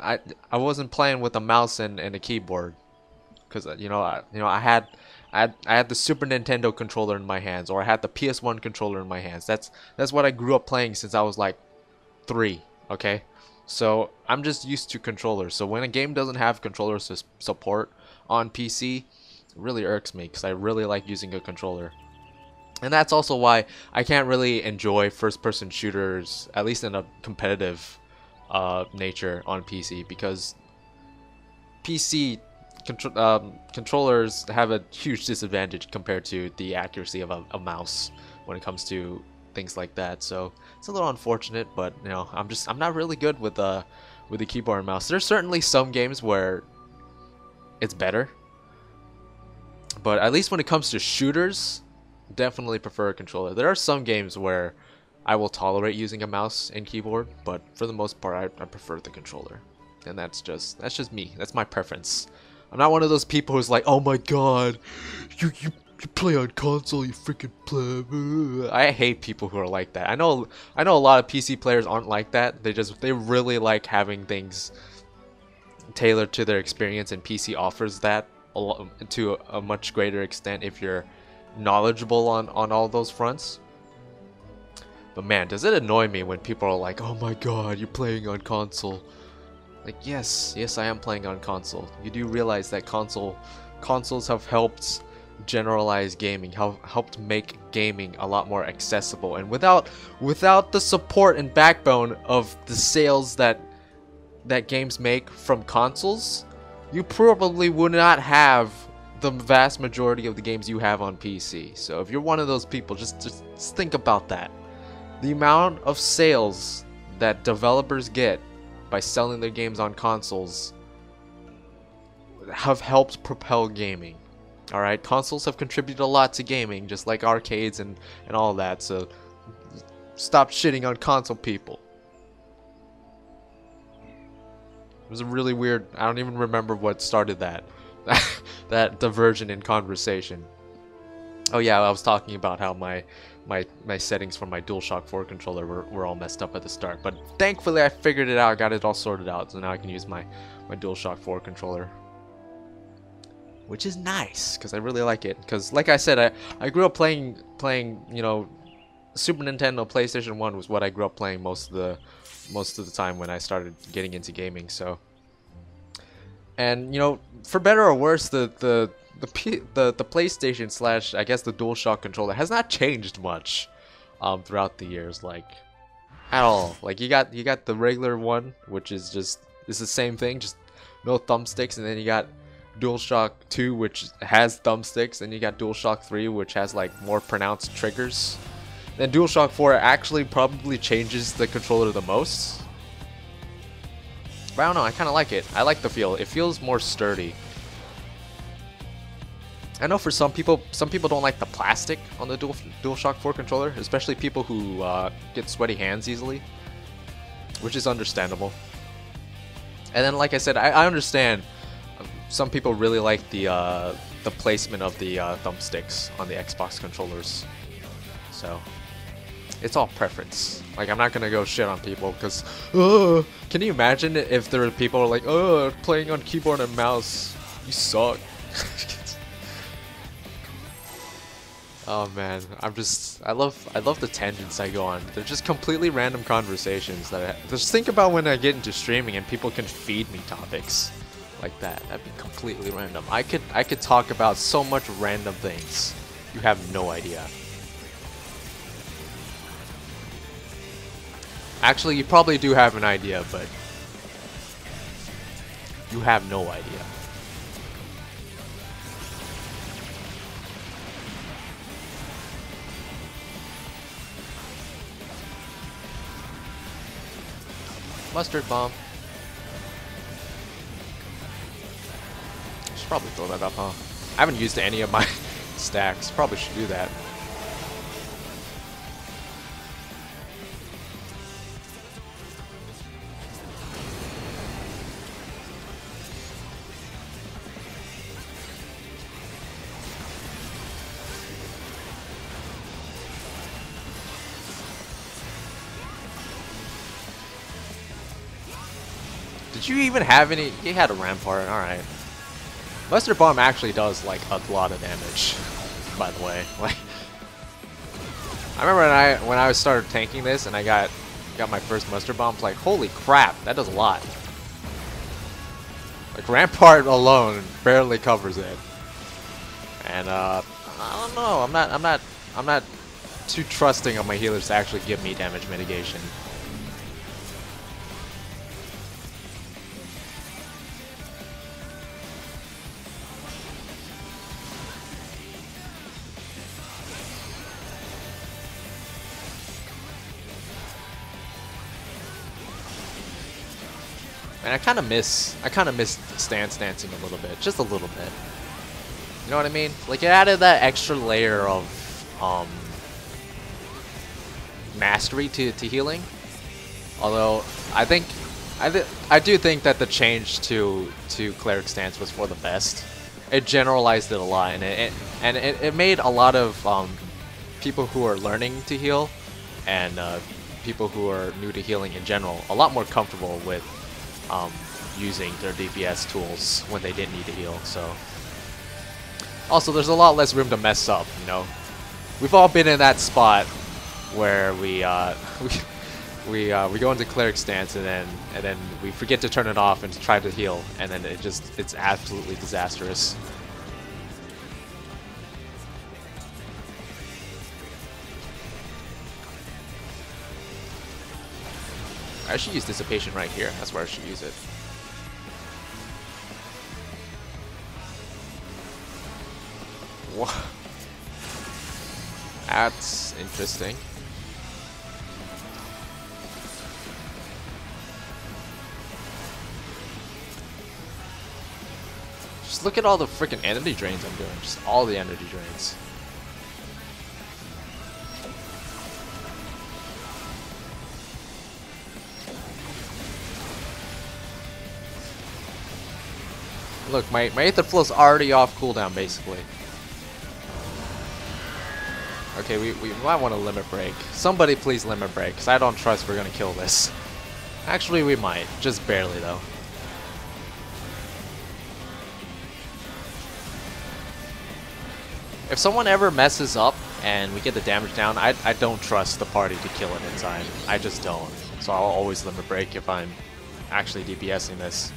playing with a mouse and a keyboard, because I had the Super Nintendo controller in my hands, or I had the PS1 controller in my hands. That's what I grew up playing since I was like 3. Okay, so I'm just used to controllers. So when a game doesn't have controller support on PC, it really irks me because I really like using a controller. And that's also why I can't really enjoy first-person shooters, at least in a competitive nature on PC, because PC controllers have a huge disadvantage compared to the accuracy of a mouse when it comes to things like that. So it's a little unfortunate, but you know, I'm not really good with the keyboard and mouse. There's certainly some games where it's better, but at least when it comes to shooters, definitely prefer a controller. There are some games where I will tolerate using a mouse and keyboard, but for the most part, I prefer the controller. And that's just me. That's my preference. I'm not one of those people who's like, oh my god, you play on console, you freaking play. I hate people who are like that. I know a lot of PC players aren't like that. They really like having things tailored to their experience, and PC offers that to a much greater extent if you're knowledgeable on all those fronts. But man, does it annoy me when people are like, oh my god, you're playing on console. Like, yes, I am playing on console. You do realize that consoles have helped generalize gaming, helped make gaming a lot more accessible. And without the support and backbone of the sales that games make from consoles, you probably would not have the vast majority of the games you have on PC. So if you're one of those people, just think about that. The amount of sales that developers get by selling their games on consoles have helped propel gaming. Alright, consoles have contributed a lot to gaming, just like arcades and all that, so stop shitting on console people. It was a really weird, I don't even remember what started that. That diversion in conversation. Oh yeah, I was talking about how my settings for my DualShock 4 controller were all messed up at the start, but thankfully I figured it out, got it all sorted out, so now I can use my DualShock 4 controller, which is nice because I really like it. Because like I said, I grew up playing you know, Super Nintendo, PlayStation 1 was what I grew up playing most of the time when I started getting into gaming. So, and you know, for better or worse, the PlayStation / I guess the DualShock controller has not changed much throughout the years, like at all. Like you got the regular one, which is the same thing, just no thumbsticks, and then you got DualShock 2, which has thumbsticks, and you got DualShock 3, which has like more pronounced triggers. Then DualShock 4 actually probably changes the controller the most. But I don't know, I kind of like it. I like the feel. It feels more sturdy. I know for some people don't like the plastic on the DualShock 4 controller, especially people who get sweaty hands easily, which is understandable. And then, like I said, I understand some people really like the placement of the thumbsticks on the Xbox controllers. So it's all preference. Like, I'm not gonna go shit on people because, can you imagine if there are people who are like, playing on keyboard and mouse, you suck. Oh man, I love the tangents I go on. They're just completely random conversations that just think about when I get into streaming and people can feed me topics like that. That'd be completely random. I could talk about so much random things. You have no idea. Actually, you probably do have an idea, but you have no idea. Mustard bomb. Should probably throw that up, huh? I haven't used any of my stacks. Probably should do that. Did you even have any? You had a rampart, alright. Mustard bomb actually does like a lot of damage, by the way. Like, I remember when I started tanking this and I got my first mustard bomb, like holy crap, that does a lot. Like rampart alone barely covers it. And I don't know, I'm not too trusting of my healers to actually give me damage mitigation. And I kind of miss stance dancing a little bit, just a little bit. You know what I mean? Like, it added that extra layer of mastery to healing. Although I think I do think that the change to cleric stance was for the best. It generalized it a lot, and it made a lot of people who are learning to heal and people who are new to healing in general a lot more comfortable with using their DPS tools when they didn't need to heal. So also, there's a lot less room to mess up. You know, we've all been in that spot where we go into cleric stance and then we forget to turn it off and try to heal, and then it's absolutely disastrous. I should use Dissipation right here. That's where I should use it. Whoa. That's interesting. Just look at all the freaking energy drains I'm doing. Just all the energy drains. Look, my Aether Flow's already off cooldown, basically. Okay, we might want to limit break. Somebody please limit break, because I don't trust we're going to kill this. Actually, we might. Just barely, though. If someone ever messes up and we get the damage down, I don't trust the party to kill it in time. I just don't. So I'll always limit break if I'm actually DPSing this.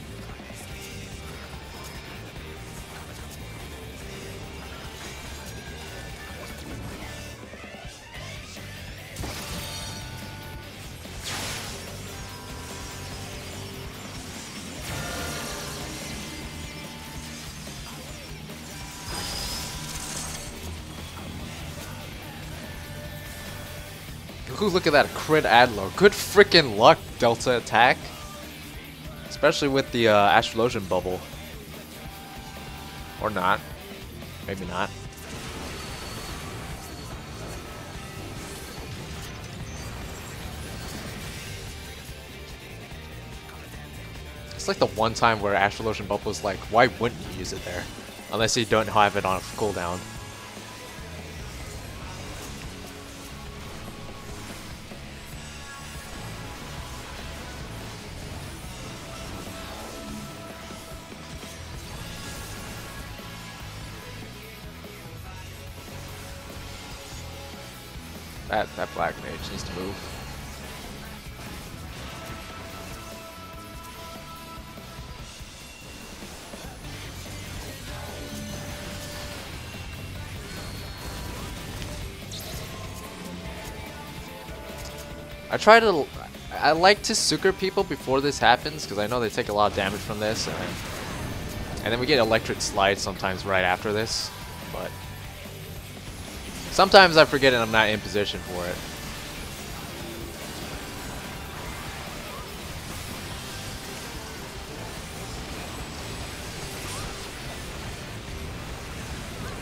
Ooh, look at that crit Adler. Good freaking luck, Delta attack. Especially with the Astrologian bubble. Or not. Maybe not. It's like the one time where Astrologian bubble was like, why wouldn't you use it there? Unless you don't have it on cooldown. That black mage needs to move. I like to sucker people before this happens, because I know they take a lot of damage from this, and then we get electric slide sometimes right after this, but sometimes I forget and I'm not in position for it.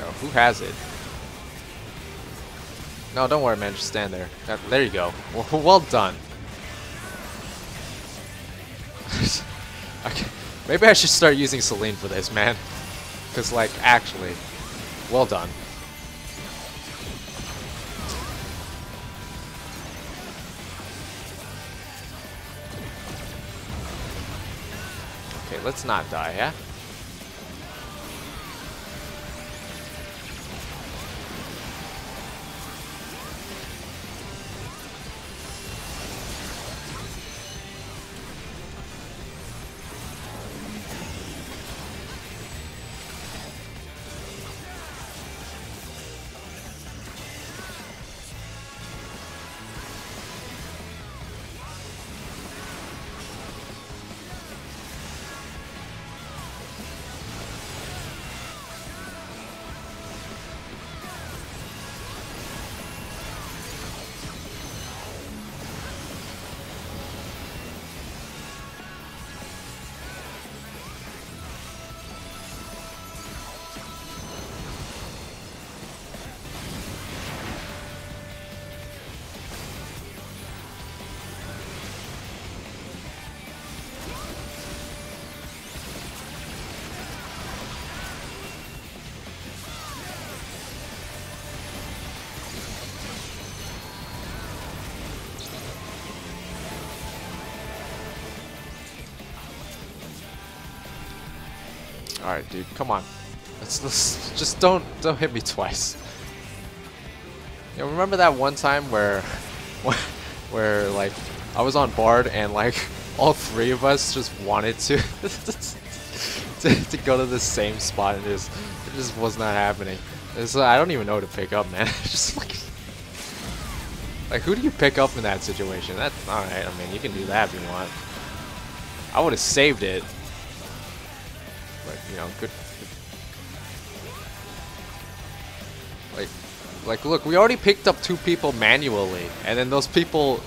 Oh, who has it? No, don't worry, man. Just stand there. There you go. Well done. Okay. Maybe I should start using Celine for this, man. Because, like, actually, well done. Okay, let's not die, yeah? Alright, dude, come on. Let's just don't hit me twice. You know, remember that one time where like I was on Bard and like all three of us just wanted to to go to the same spot and it just was not happening. I don't even know who to pick up, man. Just like who do you pick up in that situation? That's alright. I mean, you can do that if you want. I would have saved it, but you know, good. Like, look, we already picked up 2 people manually, and then those people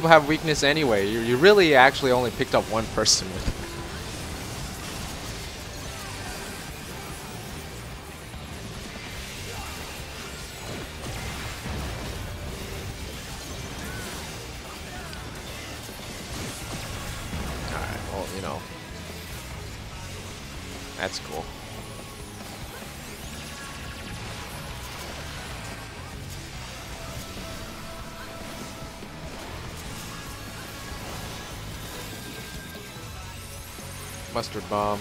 have weakness anyway. You really actually only picked up 1 person with it. Alright, well, you know, that's cool. Mustard bomb.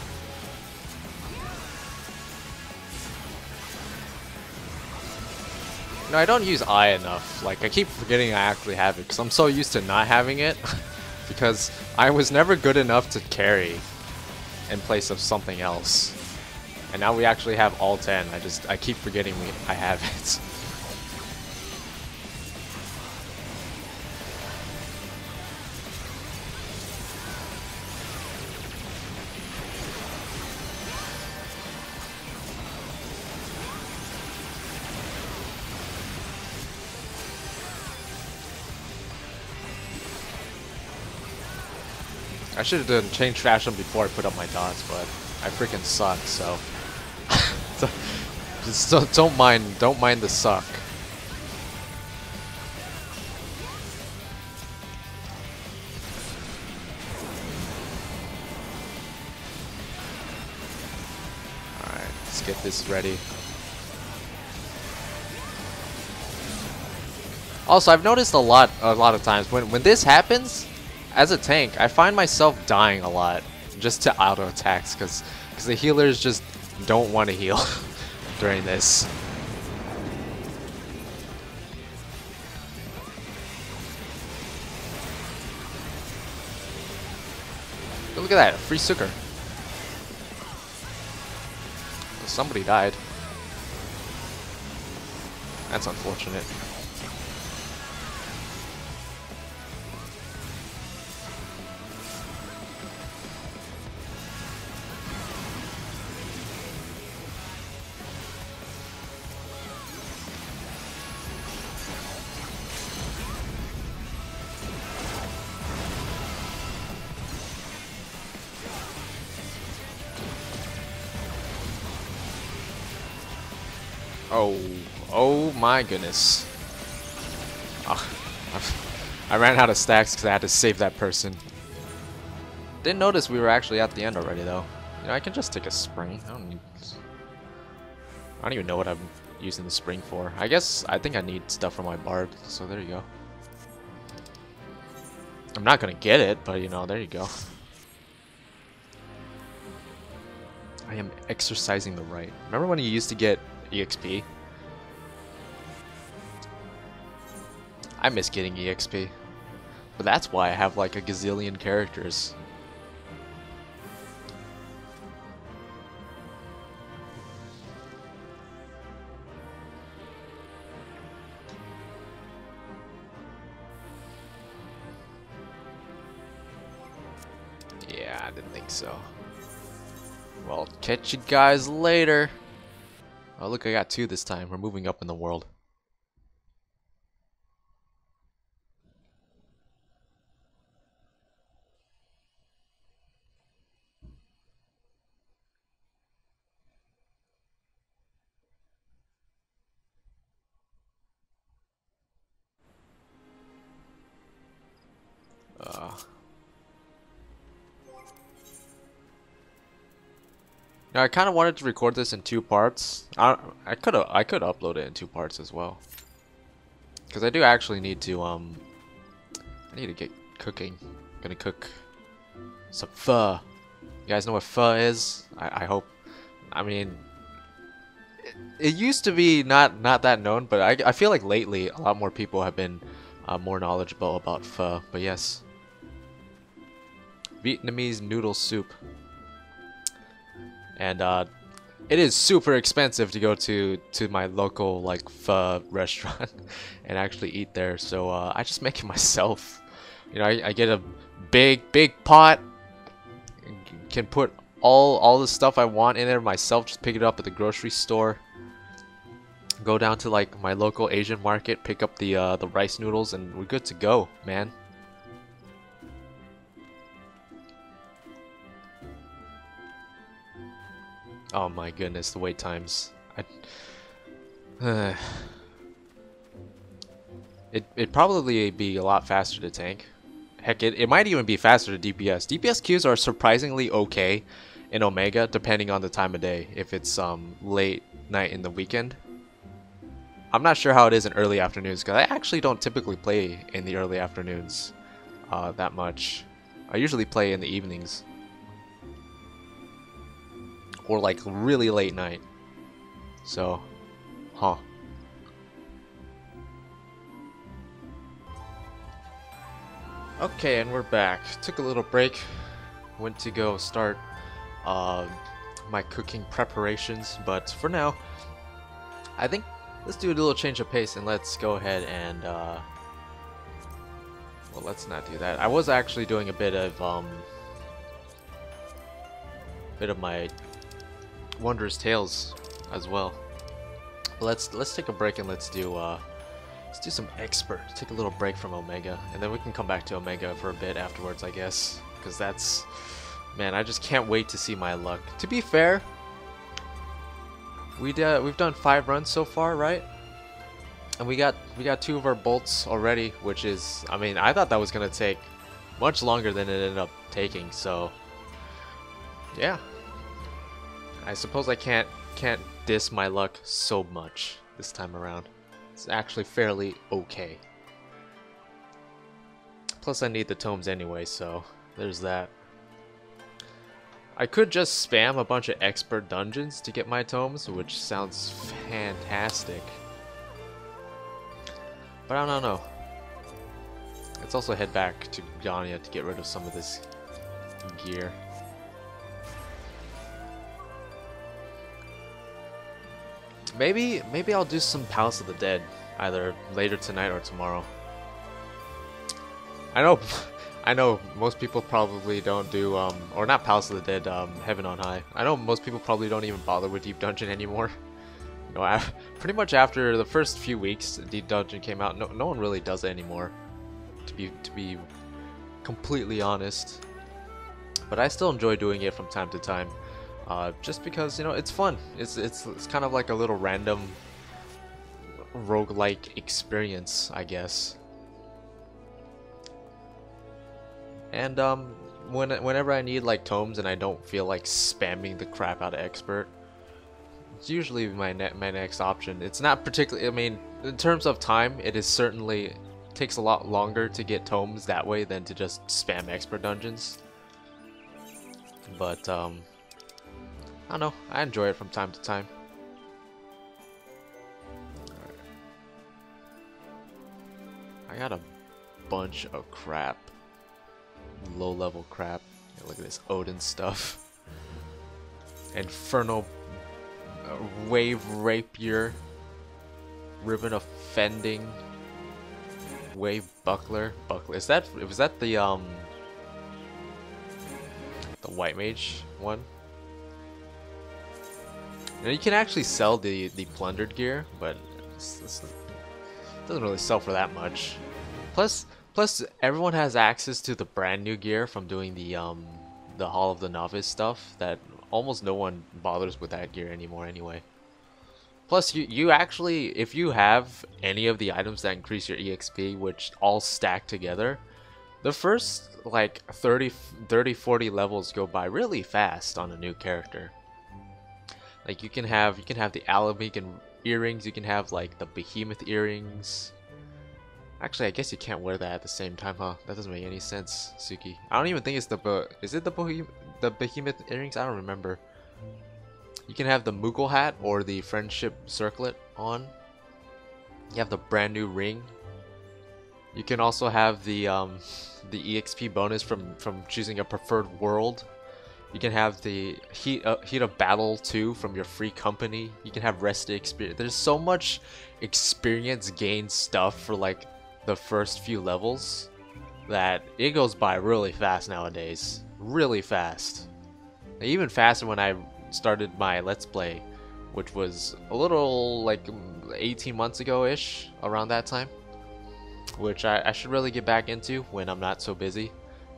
No, I don't use I enough. Like, I keep forgetting I actually have it because I'm so used to not having it because I was never good enough to carry in place of something else. And now we actually have all 10. I keep forgetting I have it. I should have done change fashion before I put up my dots, but I freaking suck. So just don't mind the suck. All right, let's get this ready. Also, I've noticed a lot of times when this happens. As a tank, I find myself dying a lot just to auto attacks because the healers just don't want to heal during this. But look at that, free Sucker. Somebody died. That's unfortunate. Oh my goodness. Oh, I ran out of stacks because I had to save that person. Didn't notice we were actually at the end already though. You know, I can just take a spring. I don't even know what I'm using the spring for. I think I need stuff for my bard, so there you go. I'm not gonna get it, but you know, there you go. I am exercising the right. Remember when you used to get EXP? I miss getting EXP. But that's why I have like a gazillion characters. Yeah, I didn't think so. Well, catch you guys later. Oh, look, I got 2 this time. We're moving up in the world. Now I kind of wanted to record this in 2 parts. I could upload it in 2 parts as well. Because I do actually need to I need to get cooking. I'm gonna cook some pho. You guys know what pho is? I hope I mean, it used to be not that known, but I feel like lately a lot more people have been more knowledgeable about pho. But yes, Vietnamese noodle soup, and it is super expensive to go to my local like pho restaurant and actually eat there. So I just make it myself. You know, I get a big pot, can put all the stuff I want in there myself. Just pick it up at the grocery store. Go down to like my local Asian market, pick up the rice noodles, and we're good to go, man. Oh my goodness, the wait times. It'd probably be a lot faster to tank. Heck, it might even be faster to DPS. DPS queues are surprisingly okay in Omega, depending on the time of day. If it's late night in the weekend. I'm not sure how it is in early afternoons, because I actually don't typically play in the early afternoons that much. I usually play in the evenings. Or like really late night. So, huh. Okay, and we're back. Took a little break. Went to go start my cooking preparations, but for now, I think let's do a little change of pace and let's go ahead and well, let's not do that. I was actually doing a bit of my Wondrous Tales as well. But let's take a break and let's do some expert. Take a little break from Omega, and then we can come back to Omega for a bit afterwards, I guess, because that's, man, I just can't wait to see my luck. To be fair, we've done 5 runs so far, right? And we got 2 of our bolts already, which is, I mean, I thought that was gonna take much longer than it ended up taking. So yeah, I suppose I can't diss my luck so much this time around. It's actually fairly okay. Plus I need the tomes anyway, so there's that. I could just spam a bunch of expert dungeons to get my tomes, which sounds fantastic. But I don't know. Let's also head back to Ganya to get rid of some of this gear. Maybe I'll do some Palace of the Dead either later tonight or tomorrow. I know most people probably don't do or not Palace of the Dead, Heaven on High. I know most people probably don't even bother with Deep Dungeon anymore. You know, pretty much after the first few weeks Deep Dungeon came out, no one really does it anymore. To be completely honest. But I still enjoy doing it from time to time. Just because, you know, it's fun. It's kind of like a little random roguelike experience, I guess. And whenever I need like tomes and I don't feel like spamming the crap out of expert, it's usually my next option. It's not particularly, I mean, in terms of time, it is certainly takes a lot longer to get tomes that way than to just spam expert dungeons. But I don't know, I enjoy it from time to time. I got a bunch of crap. Low level crap. Yeah, look at this Odin stuff. Infernal Wave Rapier. Ribbon of Fending. Wave Buckler. Was that the White Mage one? Now you can actually sell the plundered gear, but it doesn't really sell for that much. Plus everyone has access to the brand new gear from doing the Hall of the Novice stuff that almost no one bothers with that gear anymore anyway. Plus you actually, if you have any of the items that increase your EXP, which all stack together, the first like 30-40 levels go by really fast on a new character. Like you can have the Alamegan earrings, you can have like the Behemoth earrings. Actually, I guess you can't wear that at the same time, huh? That doesn't make any sense, Tsuki. I don't even think it's is it the Behemoth earrings? I don't remember. You can have the Moogle hat or the friendship circlet on. You have the brand new ring. You can also have the EXP bonus from choosing a preferred world. You can have the heat of battle too from your free company. You can have rested experience. There's so much experience gained stuff for like the first few levels that it goes by really fast nowadays. Really fast. Even faster when I started my Let's Play, which was a little like 18 months ago-ish, around that time. Which I should really get back into when I'm not so busy.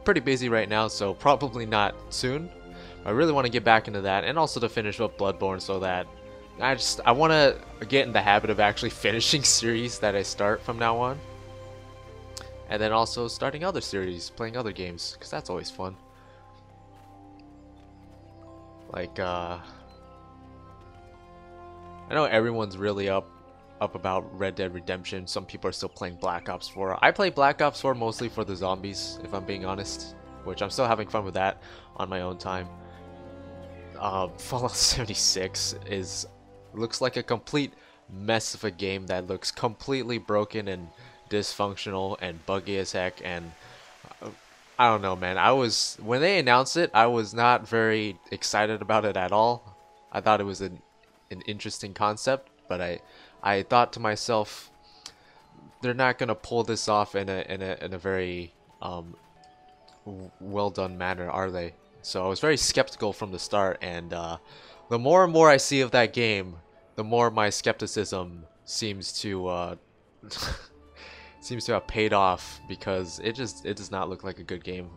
Pretty busy right now, so probably not soon. I really want to get back into that, and also to finish up Bloodborne, so that I want to get in the habit of actually finishing series that I start from now on. And then also starting other series, playing other games, because that's always fun. Like, I know everyone's really up about Red Dead Redemption. Some people are still playing Black Ops 4. I play Black Ops 4 mostly for the zombies, if I'm being honest, which I'm still having fun with that on my own time. Fallout 76 looks like a complete mess of a game that looks completely broken and dysfunctional and buggy as heck, and I don't know, man. When they announced it, I was not very excited about it at all. I thought it was an interesting concept, but I thought to myself, they're not gonna pull this off in a very well done manner, are they? So I was very skeptical from the start, and the more and more I see of that game, the more my skepticism seems to have paid off, because it does not look like a good game.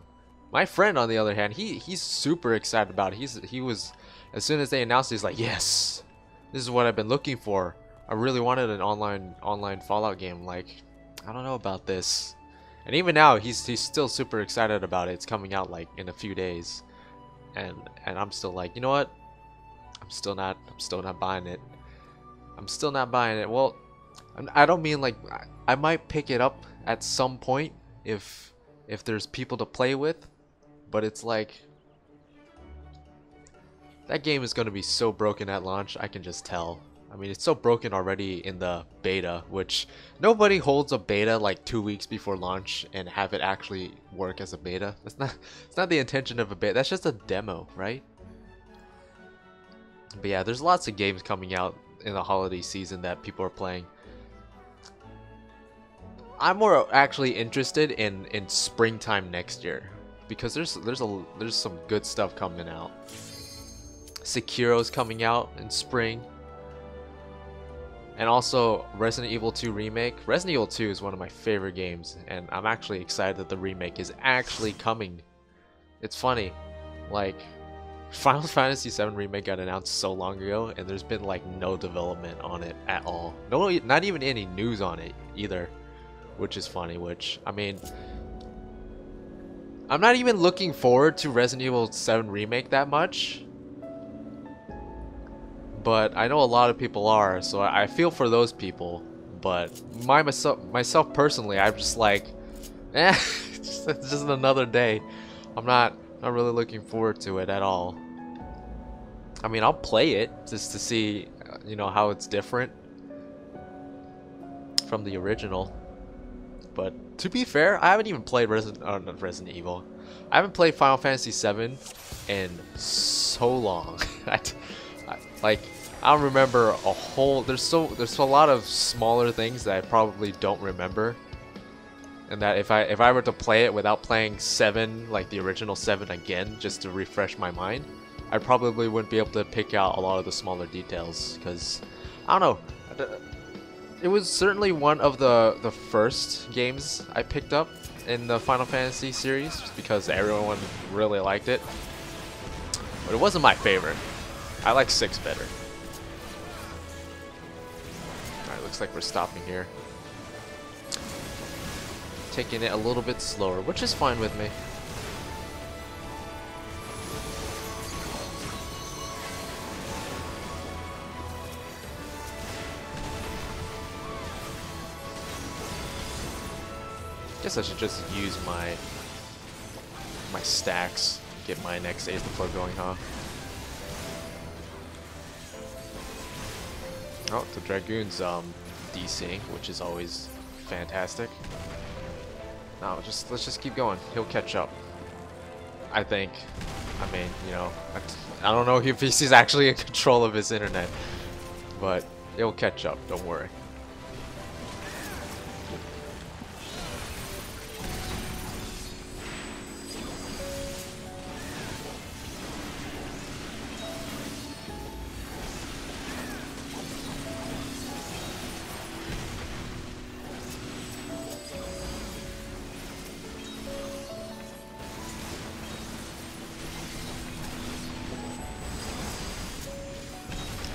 My friend, on the other hand, he's super excited about it. He was, as soon as they announced it, he's like, yes, this is what I've been looking for. I really wanted an online Fallout game. Like, I don't know about this. And even now, he's still super excited about it. It's coming out like in a few days, and I'm still like, you know what? I'm still not buying it. I'm still not buying it. Well, I don't mean like I might pick it up at some point if there's people to play with, but it's like that game is going to be so broken at launch. I can just tell. I mean, it's so broken already in the beta, which nobody holds a beta like 2 weeks before launch and have it actually work as a beta. It's not the intention of a beta. That's just a demo, right? But yeah, there's lots of games coming out in the holiday season that people are playing. I'm more actually interested in springtime next year, because there's some good stuff coming out. Sekiro's coming out in spring. And also Resident Evil 2 Remake. Resident Evil 2 is one of my favorite games, and I'm actually excited that the remake is actually coming. It's funny, like Final Fantasy VII Remake got announced so long ago, and there's been like no development on it at all. No, not even any news on it either, which is funny. Which, I mean, I'm not even looking forward to Resident Evil 7 Remake that much, but I know a lot of people are, so I feel for those people. But myself personally, I'm just like, it's just another day. I'm not really looking forward to it at all. I mean, I'll play it just to see, you know, how it's different from the original. But to be fair, I haven't even played not Resident Evil. I haven't played Final Fantasy VII in so long. I don't remember a whole. There's a lot of smaller things that I probably don't remember, and that if I were to play it without playing 7, like the original 7 again, just to refresh my mind, I probably wouldn't be able to pick out a lot of the smaller details, because I don't know. It was certainly one of the first games I picked up in the Final Fantasy series, just because everyone really liked it. But it wasn't my favorite. I like 6 better. Alright, looks like we're stopping here. Taking it a little bit slower, which is fine with me. Guess I should just use my stacks, get my next Ace before going, huh? Oh, the Dragoon's DCing, which is always fantastic. No, let's just keep going. He'll catch up. I think. I mean, you know, I don't know if he's actually in control of his internet, but he'll catch up. Don't worry.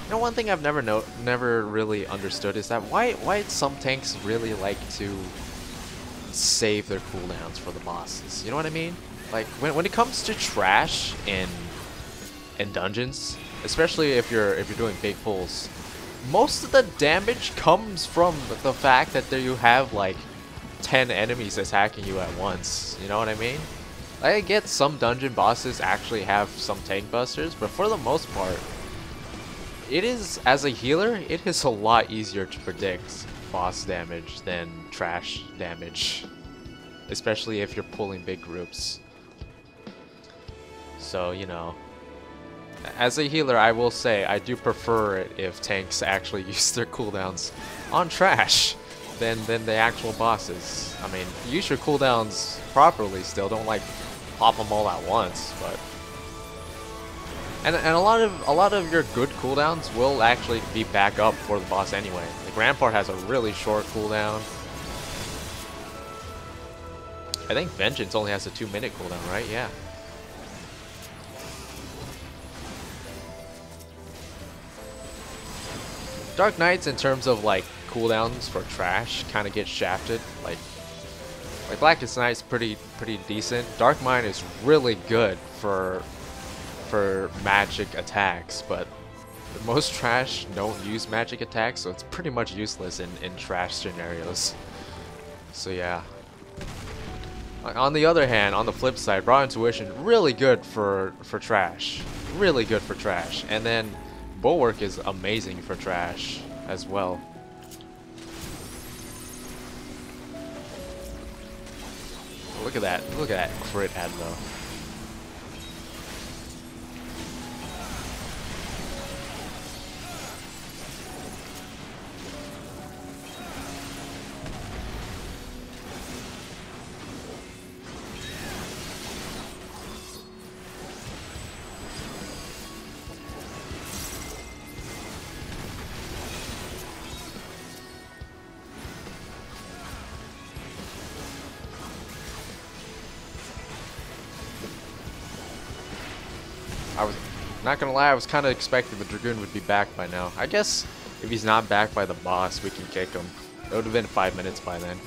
You know, one thing I've never really understood is that why some tanks really like to save their cooldowns for the bosses. You know what I mean? Like when it comes to trash in dungeons, especially if you're doing big pulls, most of the damage comes from the fact that there you have like 10 enemies attacking you at once. You know what I mean? I get some dungeon bosses actually have some tank busters, but for the most part, it is, as a healer, it is a lot easier to predict boss damage than trash damage, especially if you're pulling big groups. So, you know, as a healer, I will say I do prefer it if tanks actually use their cooldowns on trash than the actual bosses. I mean, use your cooldowns properly still, don't like pop them all at once, but and a lot of your good cooldowns will actually be back up for the boss anyway. Like Rampart has a really short cooldown. I think Vengeance only has a 2-minute cooldown, right? Yeah. Dark Knights, in terms of like cooldowns for trash, kind of get shafted. Like Blackest Knight's pretty decent. Dark Mine is really good for magic attacks, but most trash don't use magic attacks, so it's pretty much useless in trash scenarios. So yeah. On the other hand, on the flip side, Raw Intuition, really good for trash. Really good for trash. And then Bulwark is amazing for trash as well. Look at that. Look at that crit ad though. I was not gonna lie, I was kind of expecting the Dragoon would be back by now. I guess if he's not back by the boss, we can kick him. It would have been 5 minutes by then.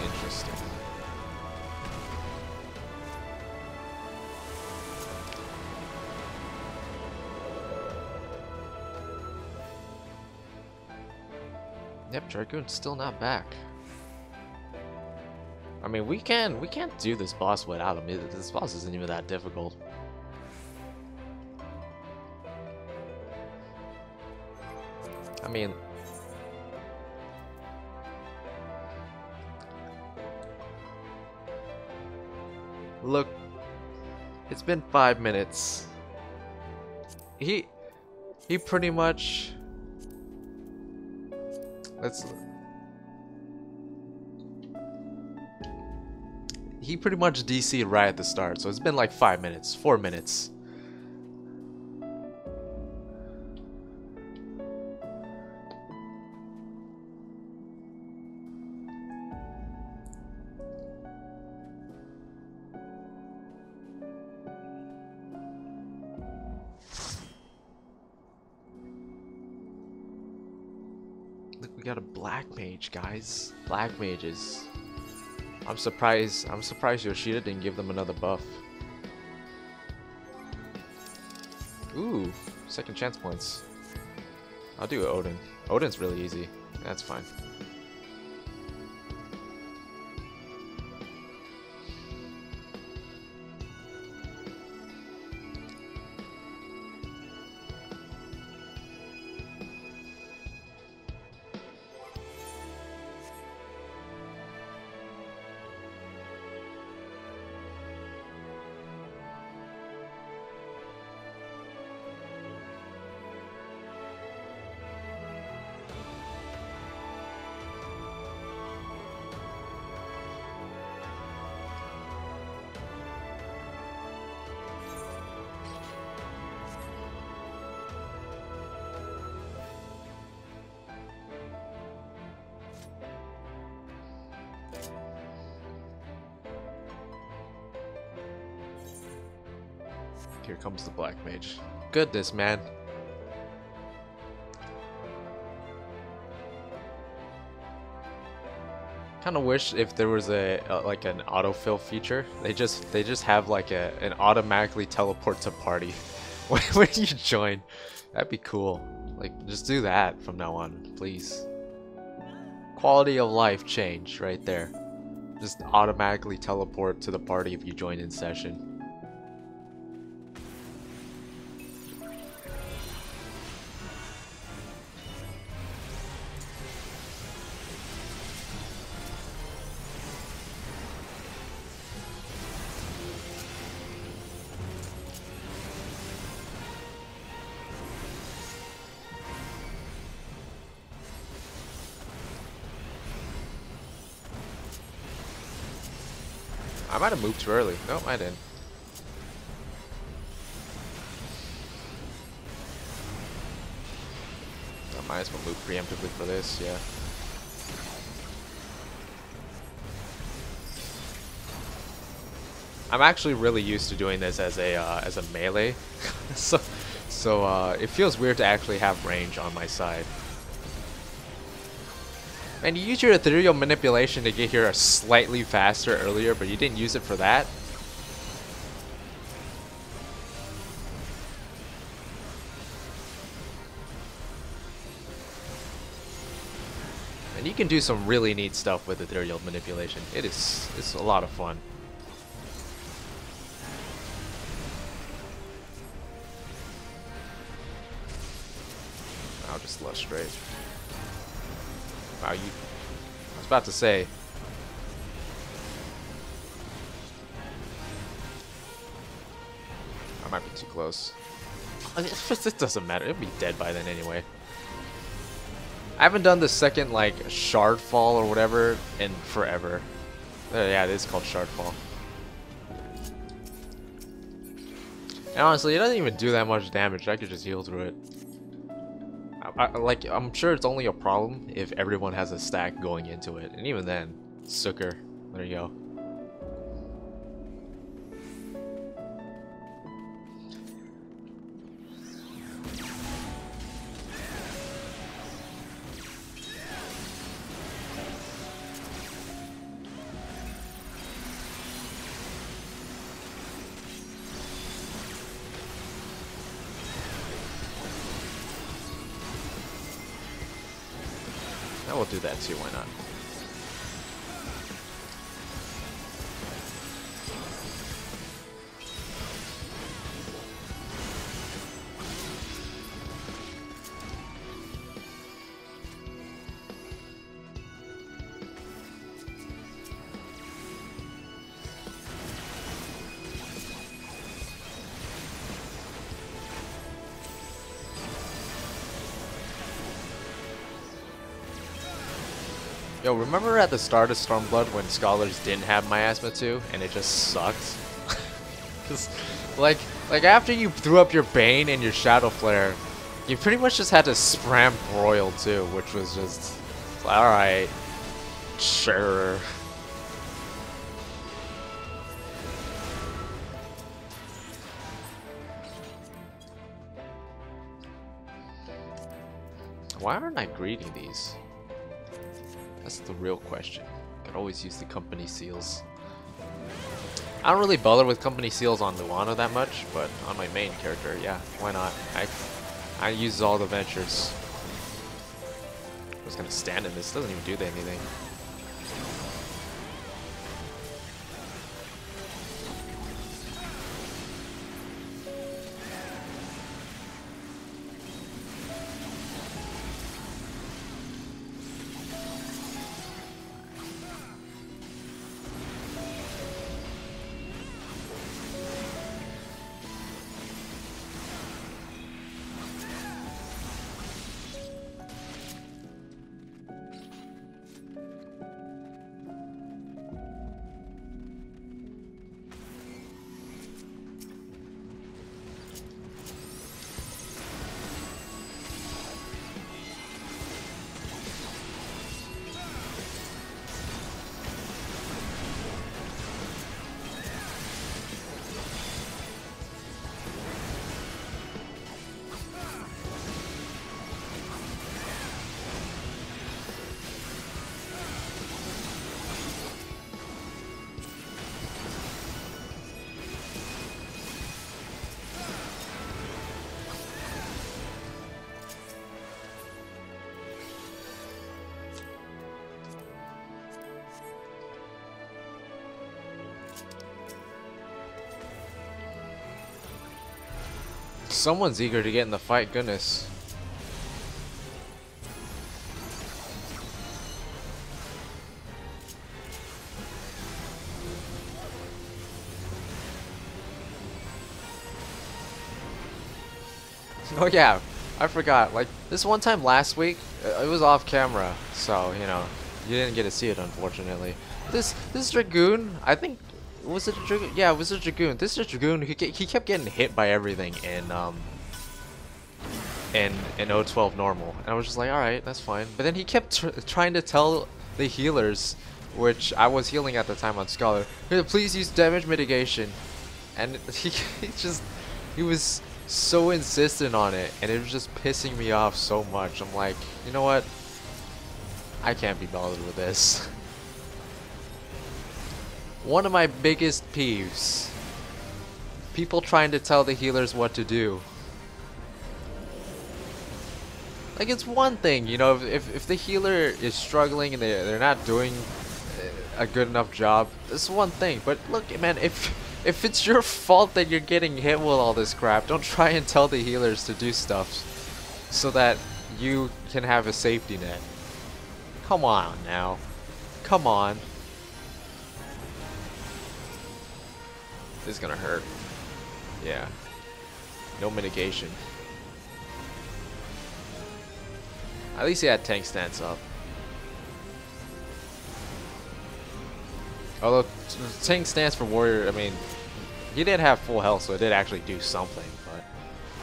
Interesting. Yep, Dragoon's still not back. I mean, we can't do this boss without him. This boss isn't even that difficult. I mean, look, it's been 5 minutes. He pretty much he pretty much DC'd right at the start, so it's been like 5 minutes, 4 minutes. Look, we got a black mage, guys. Black mages. I'm surprised Yoshida didn't give them another buff. Ooh, second chance points. I'll do Odin. Odin's really easy. That's fine. Here comes the black mage. Goodness, man. Kind of wish if there was like an autofill feature. They just have like an automatically teleport to party when you join. That'd be cool. Like just do that from now on, please. Quality of life change right there. Just automatically teleport to the party if you join in session. I might have moved too early. Nope, I didn't. I might as well move preemptively for this, yeah. I'm actually really used to doing this as a melee, so it feels weird to actually have range on my side. And you use your ethereal manipulation to get here slightly faster earlier, but you didn't use it for that. And you can do some really neat stuff with ethereal manipulation. It's a lot of fun. I'll just lush straight. Wow, I was about to say. I might be too close. It doesn't matter. It'll be dead by then anyway. I haven't done the second, like, shard fall or whatever in forever. Yeah, it is called shard fall. And honestly, it doesn't even do that much damage. I could just heal through it. I'm sure it's only a problem if everyone has a stack going into it, and even then, Sucker. There you go. We'll do that too, why not? Yo, remember at the start of Stormblood when Scholars didn't have Miasma 2 and it just sucked? Just, like after you threw up your Bane and your Shadow Flare, you pretty much just had to spam Broil too, which was just, alright, sure. Why aren't I greeting these? That's the real question. Could always use the company seals. I don't really bother with company seals on Luana that much, but on my main character, yeah, why not? I use all the ventures. I was gonna stand in this, doesn't even do anything. Someone's eager to get in the fight, goodness. Oh yeah, I forgot. Like, this one time last week, it was off camera, so, you know, you didn't get to see it, unfortunately. This Dragoon, I think, was it a Dragoon? Yeah, it was a Dragoon. This is a Dragoon, he kept getting hit by everything in 012 normal. And I was just like, alright, that's fine. But then he kept trying to tell the healers, which I was healing at the time on Scholar, please use damage mitigation. And he was so insistent on it, and it was just pissing me off so much. I'm like, you know what? I can't be bothered with this. One of my biggest peeves. People trying to tell the healers what to do. Like, it's one thing, you know, if the healer is struggling and they're not doing a good enough job, it's one thing. But look, man, if it's your fault that you're getting hit with all this crap, don't try and tell the healers to do stuff so that you can have a safety net. Come on now. Come on. This is gonna hurt. Yeah. No mitigation. At least he had tank stance up. Although tank stance for warrior, I mean, he did have full health, so it did actually do something. But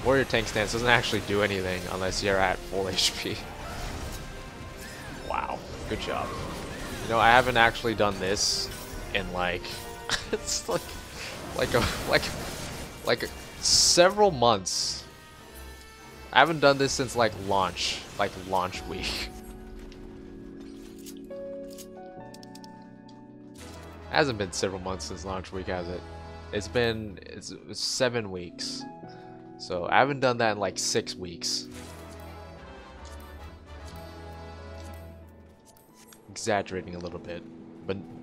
warrior tank stance doesn't actually do anything unless you're at full HP. Wow, good job. You know, I haven't actually done this in like it's like several months. I haven't done this since like launch week. Hasn't been several months since launch week, has it? It's 7 weeks. So I haven't done that in like 6 weeks. Exaggerating a little bit,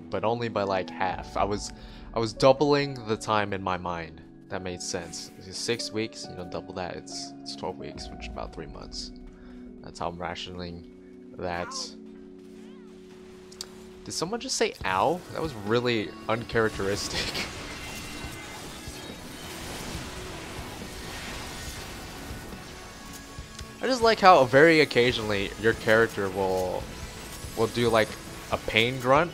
but only by like half. I was doubling the time in my mind. That made sense. 6 weeks, you know, double that. It's 12 weeks, which is about 3 months. That's how I'm rationing that. Did someone just say ow? That was really uncharacteristic. I just like how very occasionally your character will do like a pain grunt,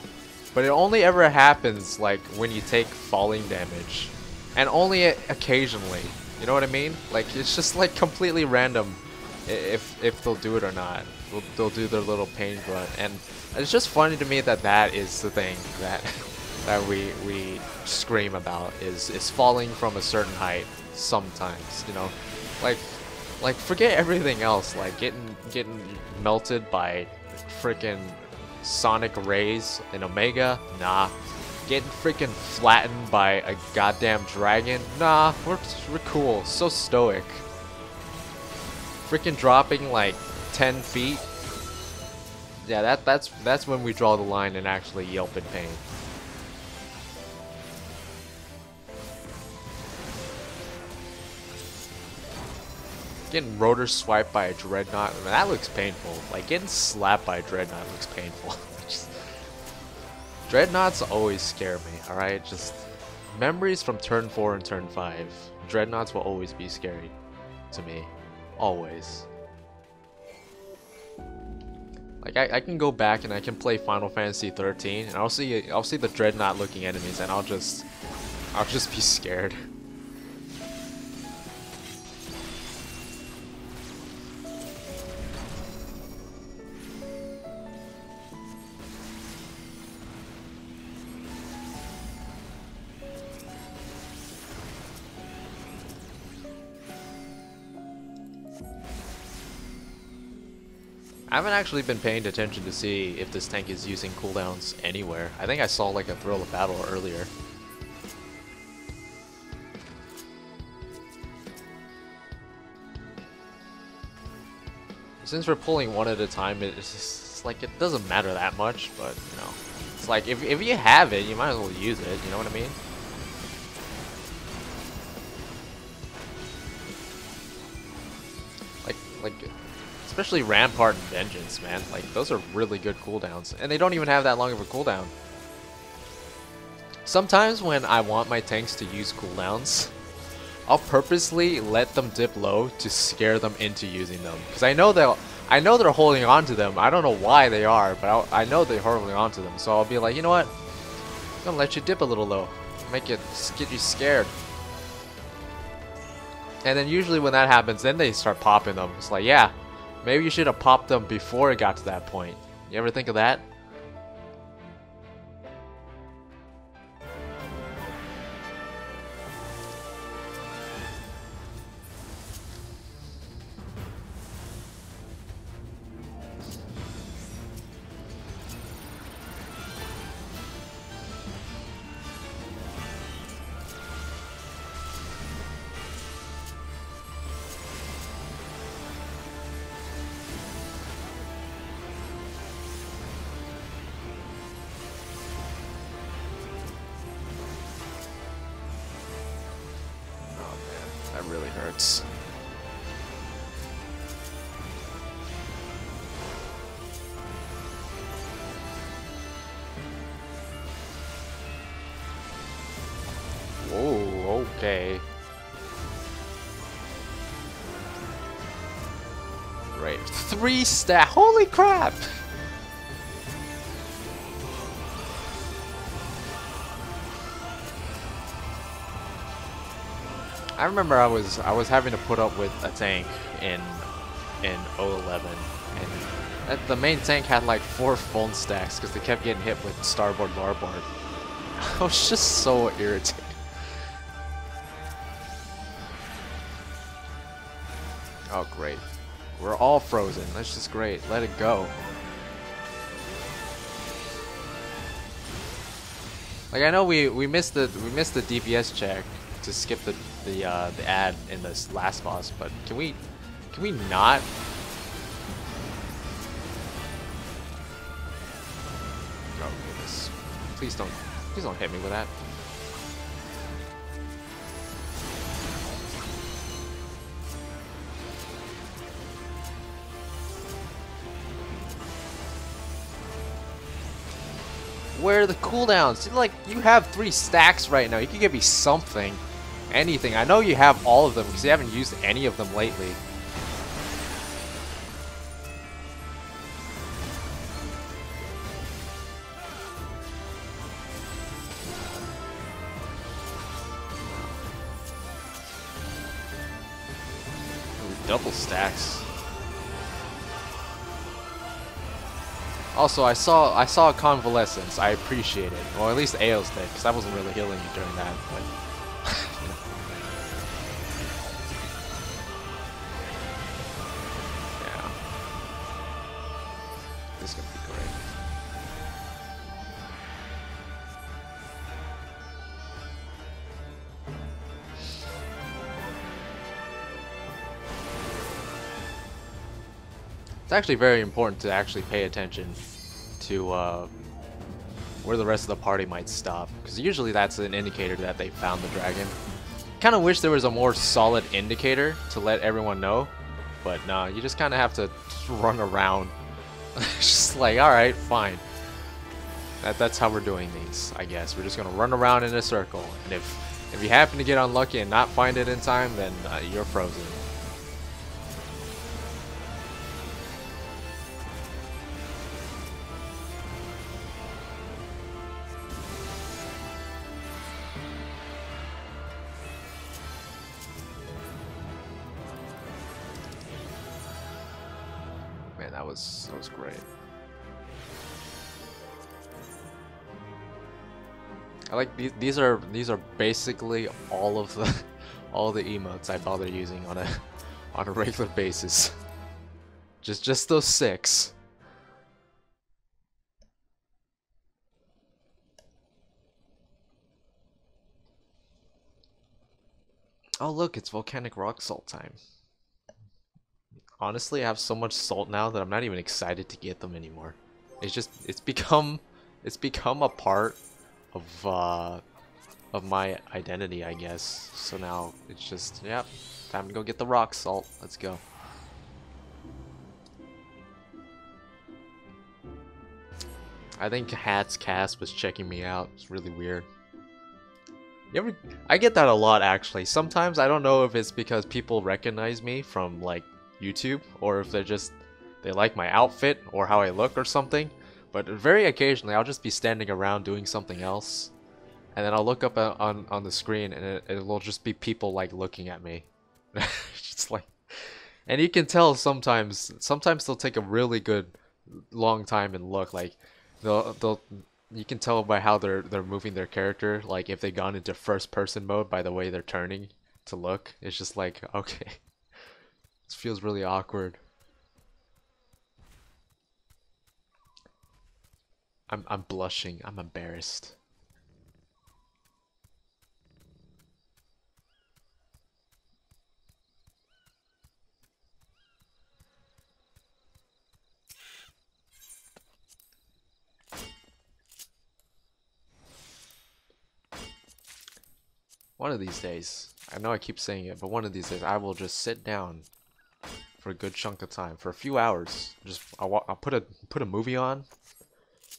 but it only ever happens like when you take falling damage, and only occasionally. You know what I mean? Like, it's just like completely random if they'll do it or not. They'll do their little pain grunt, and it's just funny to me that is the thing that we scream about is falling from a certain height sometimes. You know, like forget everything else. Like getting melted by freaking Sonic Rays in Omega? Nah. Getting freaking flattened by a goddamn dragon? Nah, we're cool. So stoic. Freaking dropping like 10 feet? Yeah, that's when we draw the line and actually yelp in pain. Getting rotor swiped by a dreadnought, I mean, that looks painful. Like getting slapped by a dreadnought looks painful. Dreadnoughts always scare me, alright? Just memories from turn 4 and turn 5. Dreadnoughts will always be scary to me. Always. Like I can go back and I can play Final Fantasy 13 and I'll see the dreadnought looking enemies and I'll just be scared. I haven't actually been paying attention to see if this tank is using cooldowns anywhere. I think I saw like a Thrill of Battle earlier. Since we're pulling one at a time, it's just like it doesn't matter that much, but you know, it's like if you have it, you might as well use it, you know what I mean? Like especially Rampart and Vengeance, man. Like, those are really good cooldowns. And they don't even have that long of a cooldown. Sometimes when I want my tanks to use cooldowns, I'll purposely let them dip low to scare them into using them. Because I know they're holding on to them. I don't know why they are, but I know they're holding on to them. So I'll be like, you know what? I'm gonna let you dip a little low. Get you scared. And then usually when that happens, then they start popping them. It's like, yeah. Maybe you should have popped them before it got to that point. You ever think of that? That really hurts. Whoa, okay. Great. 3 stack. Holy crap! I remember I was having to put up with a tank in 011, and the main tank had like 4 phone stacks because they kept getting hit with starboard larboard. I was just so irritated. Oh great, we're all frozen. That's just great. Let it go. Like I know we missed the DPS check to skip the ad in this last boss, but can we not? Oh goodness! Please don't hit me with that. Where are the cooldowns? Like, you have 3 stacks right now. You can give me something. Anything. I know you have all of them because you haven't used any of them lately. Ooh, double stacks. Also, I saw a convalescence. I appreciate it. Or at least Ao's did, because I wasn't really healing you during that. But yeah, this is gonna be great. It's actually very important to actually pay attention to where the rest of the party might stop, because usually that's an indicator that they found the dragon. Kind of wish there was a more solid indicator to let everyone know, but no, you just kind of have to run around. It's just like, alright, fine. That's how we're doing things, I guess. We're just gonna run around in a circle, and if you happen to get unlucky and not find it in time, then you're frozen. Man, that was great. I like these are basically all of the emotes I bother using on a regular basis. Just those 6. Oh look, it's volcanic rock salt time. Honestly, I have so much salt now that I'm not even excited to get them anymore. It's become a part of my identity, I guess. So now it's just, yep, time to go get the rock salt. Let's go. I think Hat's cast was checking me out. It's really weird. I get that a lot actually. Sometimes I don't know if it's because people recognize me from like YouTube, or if they like my outfit or how I look or something. But very occasionally I'll just be standing around doing something else, and then I'll look up on the screen, and it'll just be people like looking at me. Just like, and you can tell sometimes they'll take a really good long time and look, like you can tell by how they're moving their character, like if they've gone into first person mode by the way they're turning to look. It's just like, okay. This feels really awkward. I'm blushing. I'm embarrassed. One of these days, I know I keep saying it, but one of these days I will just sit down for a good chunk of time, for a few hours. I'll put a movie on,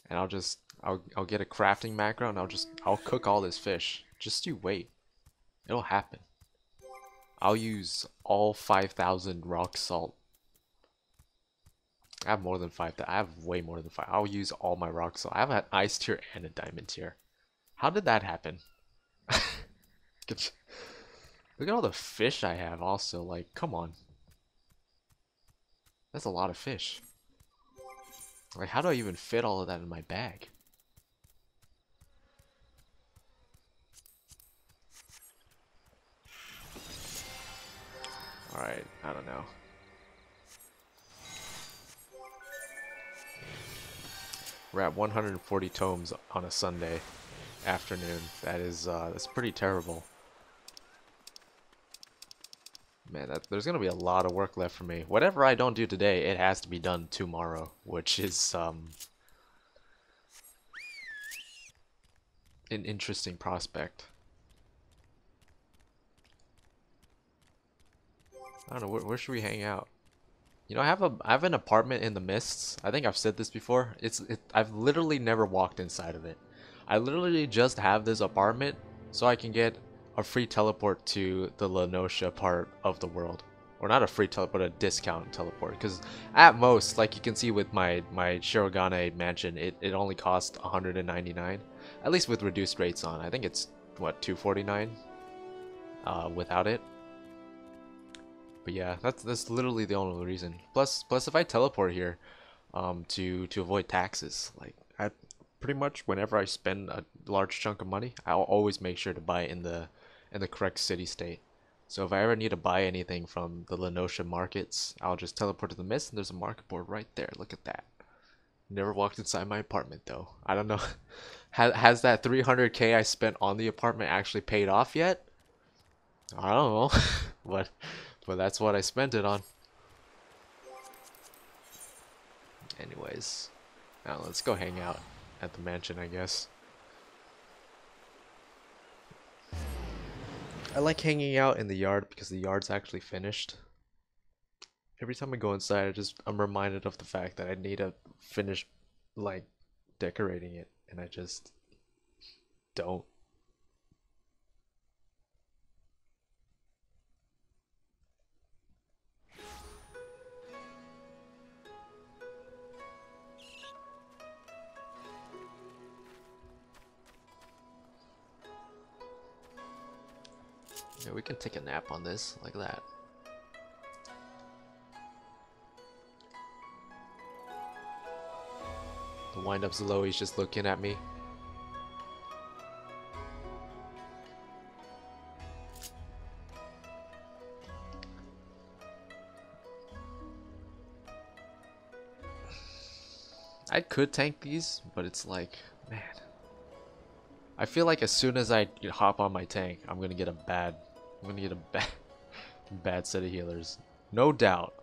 and I'll get a crafting macro, and I'll cook all this fish. Just you wait. It'll happen. I'll use all 5,000 rock salt. I have more than 5,000. I have way more than 5. I'll use all my rock salt. I have an ice tier and a diamond tier. How did that happen? Look at all the fish I have also. Like, come on. That's a lot of fish. Like, how do I even fit all of that in my bag? Alright, I don't know. We're at 140 tomes on a Sunday afternoon. That's pretty terrible. Man, there's gonna be a lot of work left for me. Whatever I don't do today, it has to be done tomorrow, which is an interesting prospect. I don't know, where should we hang out? You know, I have an apartment in the Mists. I think I've said this before. I've literally never walked inside of it. I literally just have this apartment so I can get a free teleport to the Lenosha part of the world. Or not a free teleport, a discount teleport. Because at most, like you can see with my Shirogane mansion, it only costs 199. At least with reduced rates on. I think it's, what, 249 without it. But yeah, that's literally the only reason. Plus if I teleport here to avoid taxes, like pretty much whenever I spend a large chunk of money, I'll always make sure to buy it in the correct city state. So if I ever need to buy anything from the Lenosha markets, I'll just teleport to the Mist, and there's a market board right there. Look at that. Never walked inside my apartment though. I don't know. Has that 300k I spent on the apartment actually paid off yet? I don't know. but that's what I spent it on. Anyways, now let's go hang out at the mansion, I guess. I like hanging out in the yard because the yard's actually finished. Every time I go inside, I'm reminded of the fact that I need to finish like decorating it, and I just don't. Yeah, we can take a nap on this, like that. The wind-up Zoe's just looking at me. I could tank these, but it's like, man. I feel like as soon as I hop on my tank, I'm gonna get a bad bad set of healers. No doubt.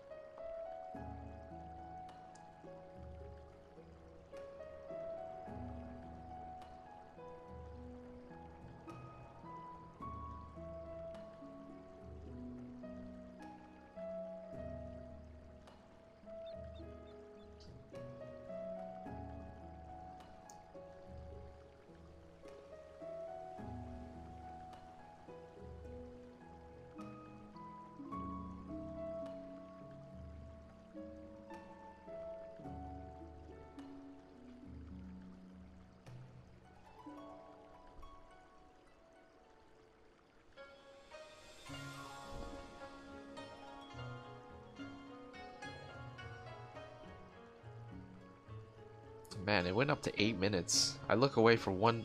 Man, it went up to 8 minutes. I look away for 1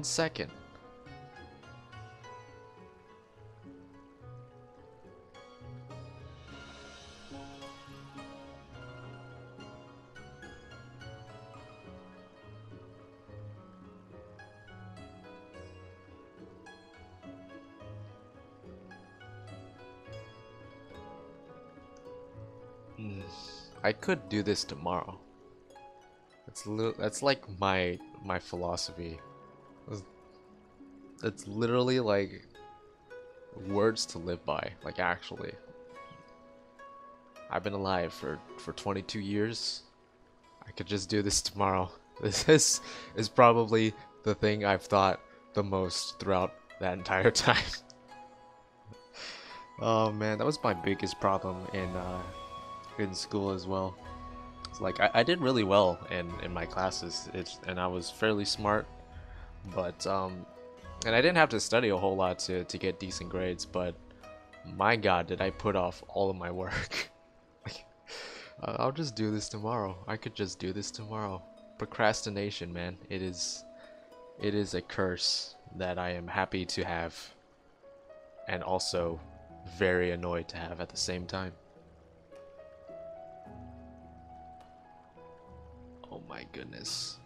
second. I could do this tomorrow. That's like my philosophy. It's literally like words to live by. Like, actually, I've been alive for 22 years. I could just do this tomorrow. This is probably the thing I've thought the most throughout that entire time. Oh man, that was my biggest problem in school as well. Like, I did really well in my classes, and I was fairly smart, but and I didn't have to study a whole lot to get decent grades, but my god, did I put off all of my work. Like, I'll just do this tomorrow. I could just do this tomorrow. Procrastination, man. It is a curse that I am happy to have, and also very annoyed to have at the same time. Oh my goodness.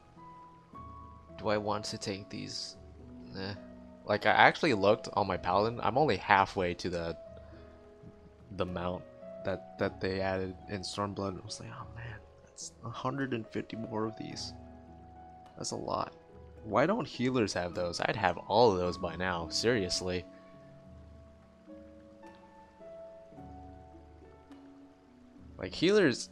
Do I want to take these? Nah. Like, I actually looked on my paladin. I'm only halfway to the mount that they added in Stormblood. I was like, oh man, that's 150 more of these. That's a lot. Why don't healers have those? I'd have all of those by now. Seriously. Like, healers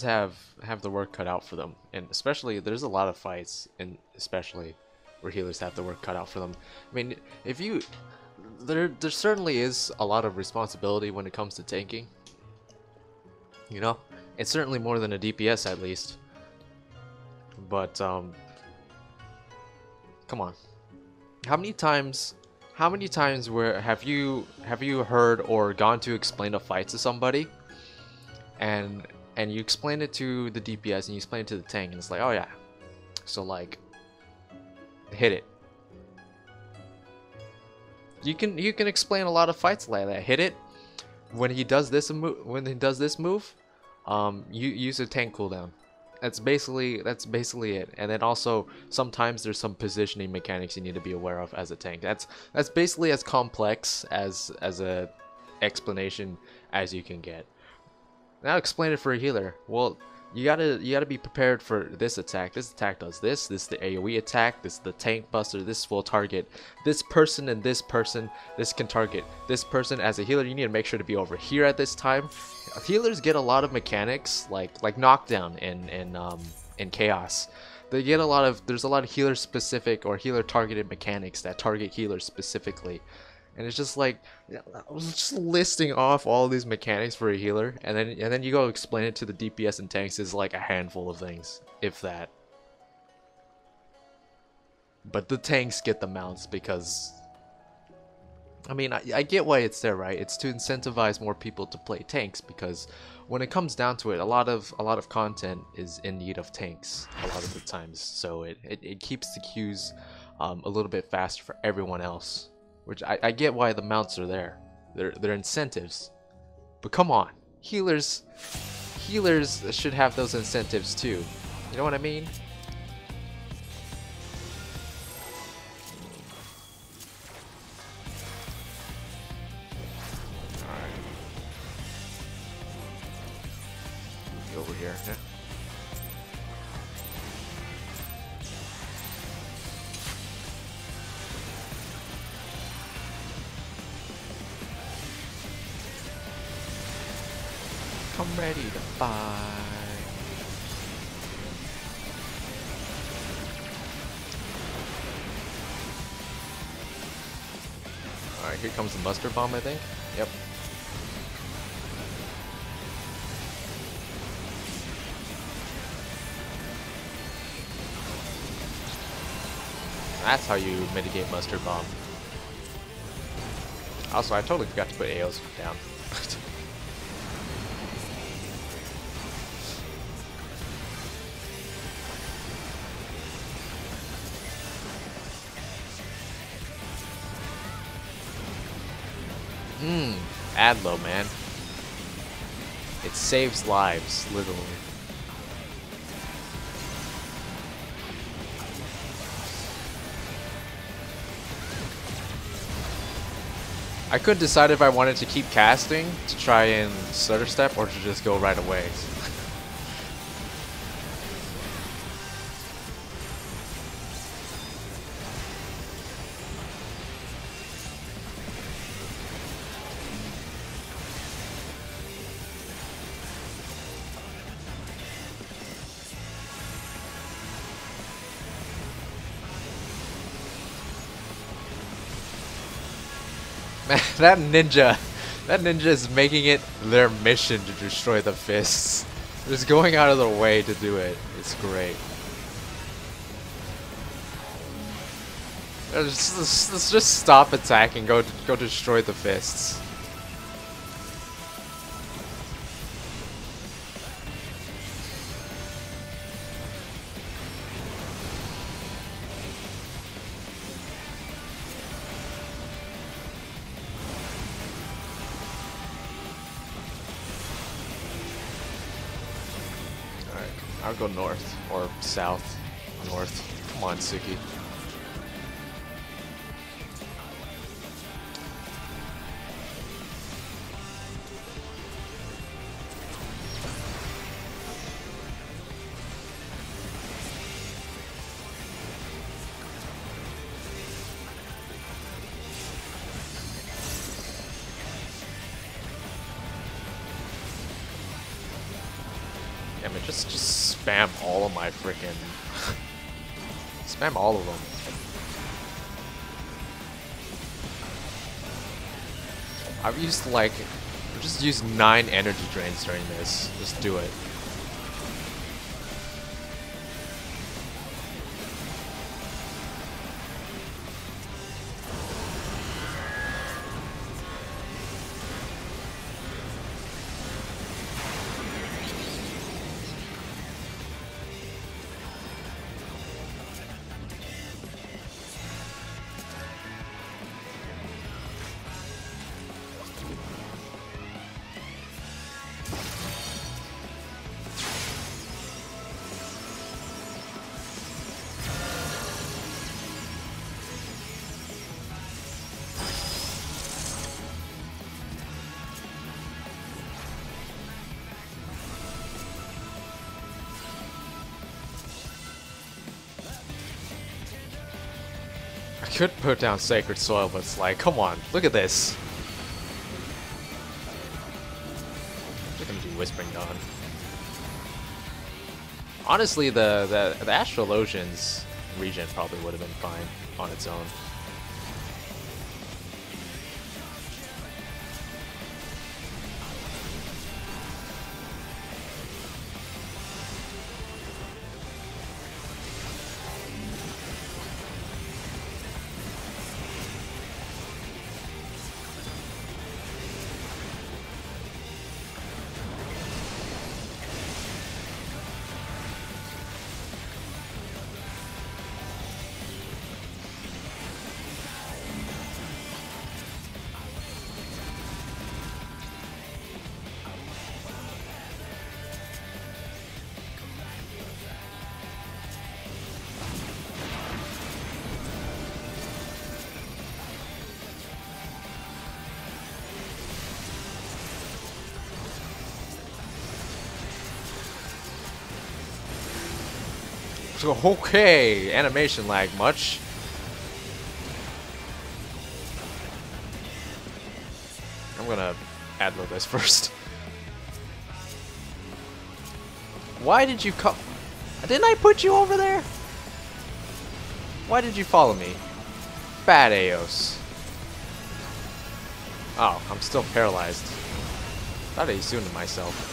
have the work cut out for them, and especially there's a lot of fights, and especially where healers have the work cut out for them. I mean, if you there certainly is a lot of responsibility when it comes to tanking. You know, it's certainly more than a DPS at least. But come on, how many times where have you heard or gone to explain a fight to somebody? And you explain it to the DPS and you explain it to the tank, and it's like, oh yeah, so like, hit it. You can explain a lot of fights like that. Hit it. When he does this move, you use a tank cooldown. That's basically it. And then also sometimes there's some positioning mechanics you need to be aware of as a tank. That's basically as complex as a explanation as you can get. Now explain it for a healer. Well, you gotta be prepared for this attack. This attack does this. This is the AoE attack. This is the tank buster. This will target this person and this person. This can target this person. As a healer, you need to make sure to be over here at this time. Healers get a lot of mechanics like knockdown in chaos. They get a lot of there's a lot of healer specific or healer targeted mechanics that target healers specifically. And it's just like I was just listing off all these mechanics for a healer, and then you go explain it to the DPS and tanks is like a handful of things, if that. But the tanks get the mounts because, I mean, I get why it's there, right? It's to incentivize more people to play tanks because when it comes down to it, a lot of content is in need of tanks a lot of the times. So it keeps the queues a little bit faster for everyone else. Which I get why the mounts are there. They're incentives. But come on. Healers should have those incentives too. You know what I mean? Alright. Over here, yeah. I'm ready to fight. Alright, here comes the mustard bomb, I think. Yep. That's how you mitigate mustard bomb. Also, I totally forgot to put AOs down. Adlo, man. It saves lives, literally. I couldn't decide if I wanted to keep casting to try and stutter step or to just go right away. That ninja is making it their mission to destroy the fists. Just going out of their way to do it. It's great. Let's just stop attacking. Go destroy the fists. I'll go north or south. North. Come on, Tsuki. Damn it, just spam all of my freaking spam all of them. I've used like just use 9 energy drains during this. Just do it. could put down Sacred Soil, but it's like, come on, look at this. I'm gonna do Whispering Dawn. Honestly, the Astrologian's regen probably would have been fine on its own. So, okay, animation lag much. I'm gonna adlo this first. Why did you come? Didn't I put you over there? Why did you follow me? Bad Aos. Oh, I'm still paralyzed. Thought I assumed myself.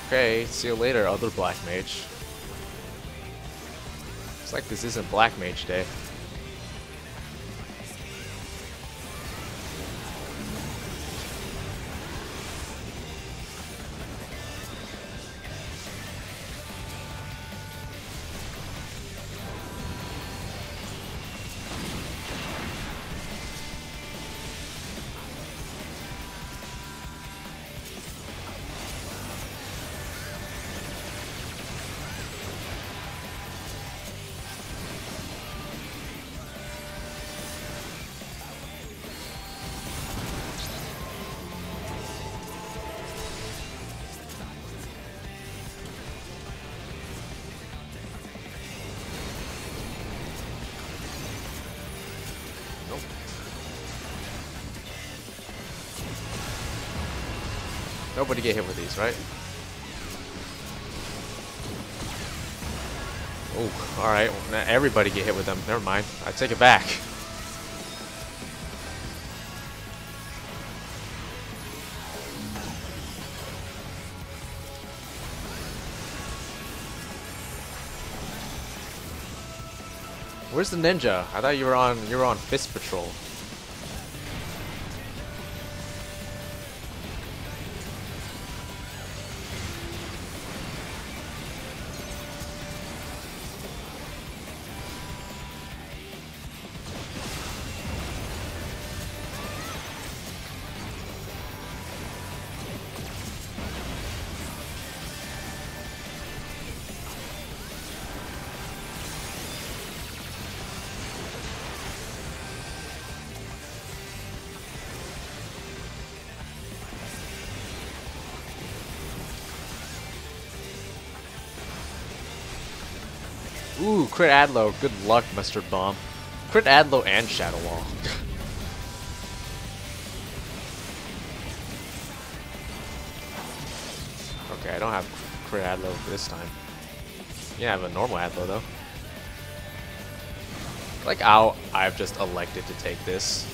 Okay, see you later, other Black Mage. Looks like this isn't Black Mage Day. Nobody get hit with these, right? Oh, alright. Well, not everybody get hit with them. Never mind. I take it back. Where's the ninja? I thought you were on Fist Patrol. Ooh, crit Adlo. Good luck, Mr. Bomb. Crit Adlo and Shadow Wall. Okay, I don't have crit Adlo this time. Yeah, I have a normal Adlo though. Like how I've just elected to take this.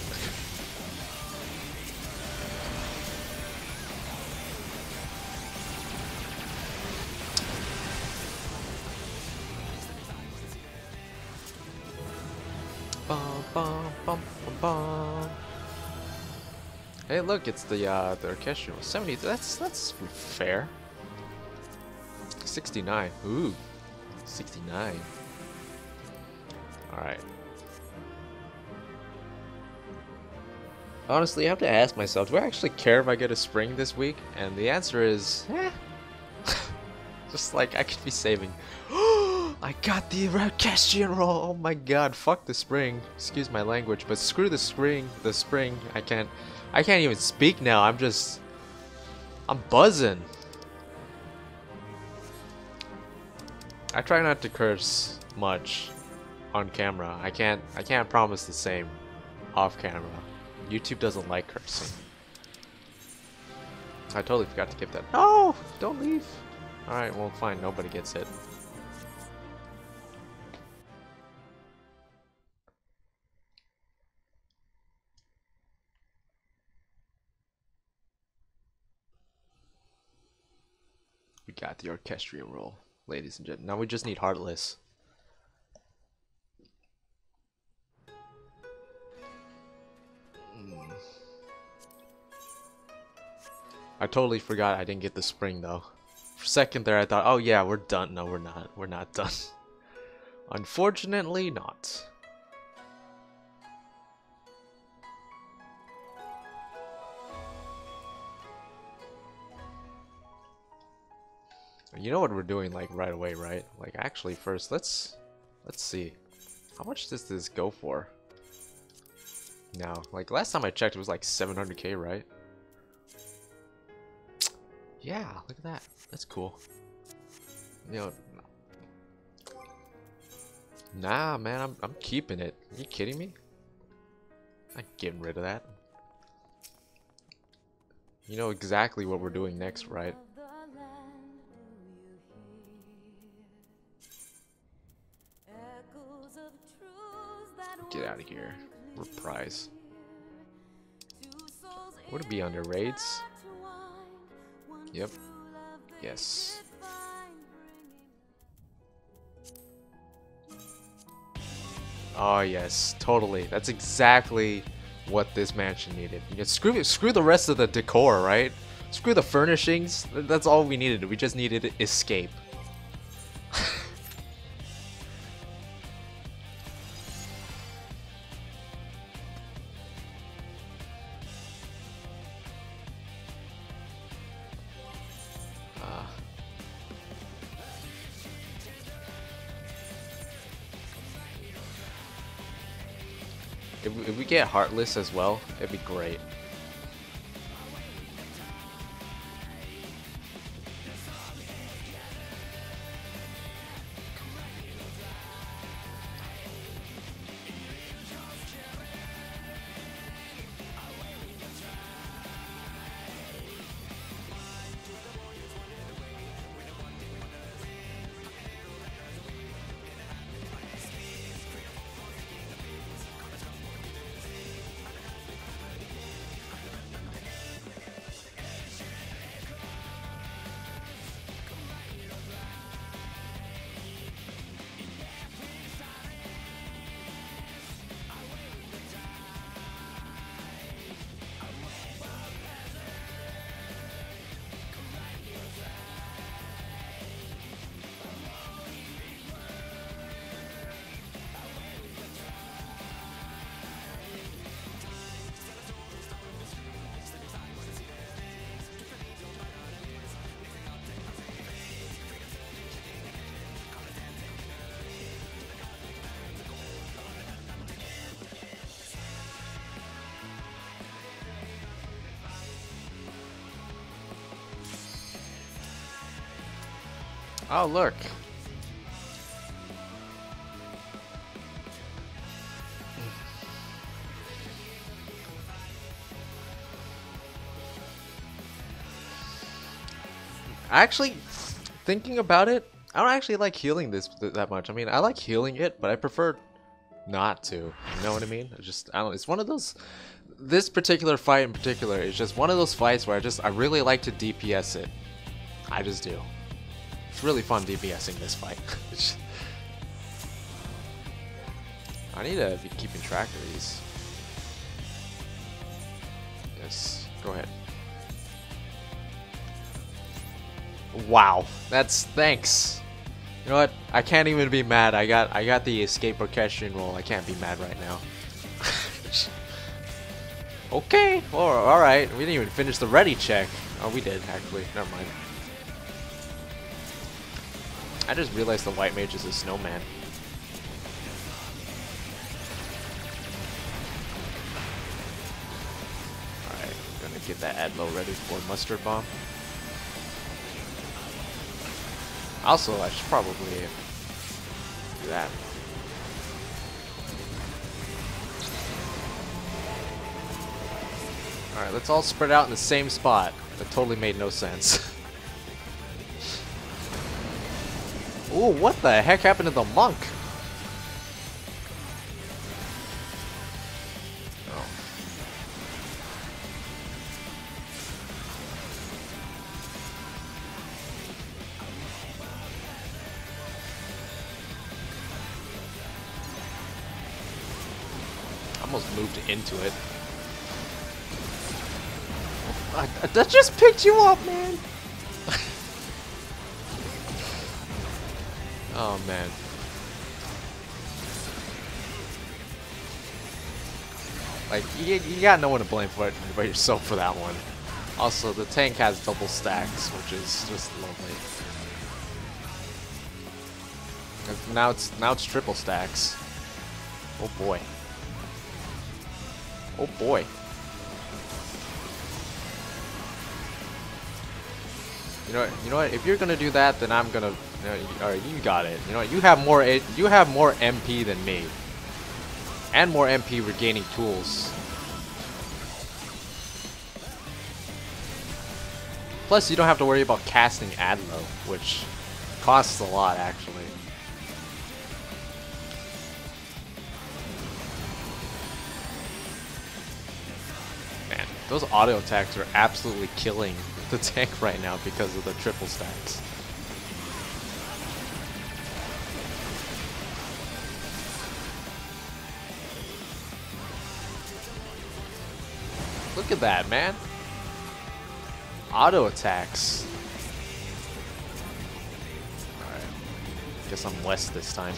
Hey, look, it's the orchestral 70. That's fair. 69. Ooh, 69. Alright. Honestly, I have to ask myself, do I actually care if I get a spring this week? And the answer is, eh. Just like, I could be saving. I got the Rakestrian roll! Oh my god, fuck the spring. Excuse my language, but screw the spring. I can't even speak now. I'm buzzing. I try not to curse much on camera. I can't promise the same off camera. YouTube doesn't like cursing. I totally forgot to give that. No! Don't leave. Alright, well fine, nobody gets hit. We got the Orchestrion roll, ladies and gentlemen. Now we just need Heartless. I totally forgot I didn't get the spring though. For a second there I thought, oh yeah, we're done. No, we're not. We're not done. Unfortunately not. You know what we're doing like right away, right? Like actually first let's see. How much does this go for? Now, like last time I checked it was like 700k, right? Yeah, look at that. That's cool. You know, nah, man, I'm keeping it. Are you kidding me? I'm not getting rid of that. You know exactly what we're doing next, right? Get out of here. Reprise. Would it be under raids? Yep. Yes. Oh yes, totally. That's exactly what this mansion needed. You know, screw the rest of the decor, right? Screw the furnishings. That's all we needed. We just needed escape. If we get Heartless as well, it'd be great. Oh, look. Actually, thinking about it, I don't actually like healing this that much. I mean, I like healing it, but I prefer not to. You know what I mean? I don't. It's one of those. This particular fight in particular is just one of those fights where I really like to DPS it. I just do. It's really fun DPSing this fight. I need to be keeping track of these. Yes, go ahead. Wow, thanks. You know what? I can't even be mad. I got the escape orchestration roll. I can't be mad right now. Okay. All right. We didn't even finish the ready check. Oh, we did actually. Never mind. I just realized the white mage is a snowman. Alright, gonna get that Adlo ready for mustard bomb. Also, I should probably do that. Alright, let's all spread out in the same spot. That totally made no sense. Ooh, what the heck happened to the monk? Oh. Almost moved into it. That just picked you up, man! Oh man. Like, you got no one to blame for it but yourself for that one. Also, the tank has double stacks, which is just lovely. Now it's triple stacks. Oh boy. Oh boy. You know what? If you're gonna do that, then I'm gonna. Alright, you got it. You know what? You have more MP than me, and more MP regaining tools. Plus, you don't have to worry about casting Adlo, which costs a lot actually. Man, those auto attacks are absolutely killing the tank right now because of the triple stacks. Look at that, man. Auto attacks. Alright. Guess I'm west this time.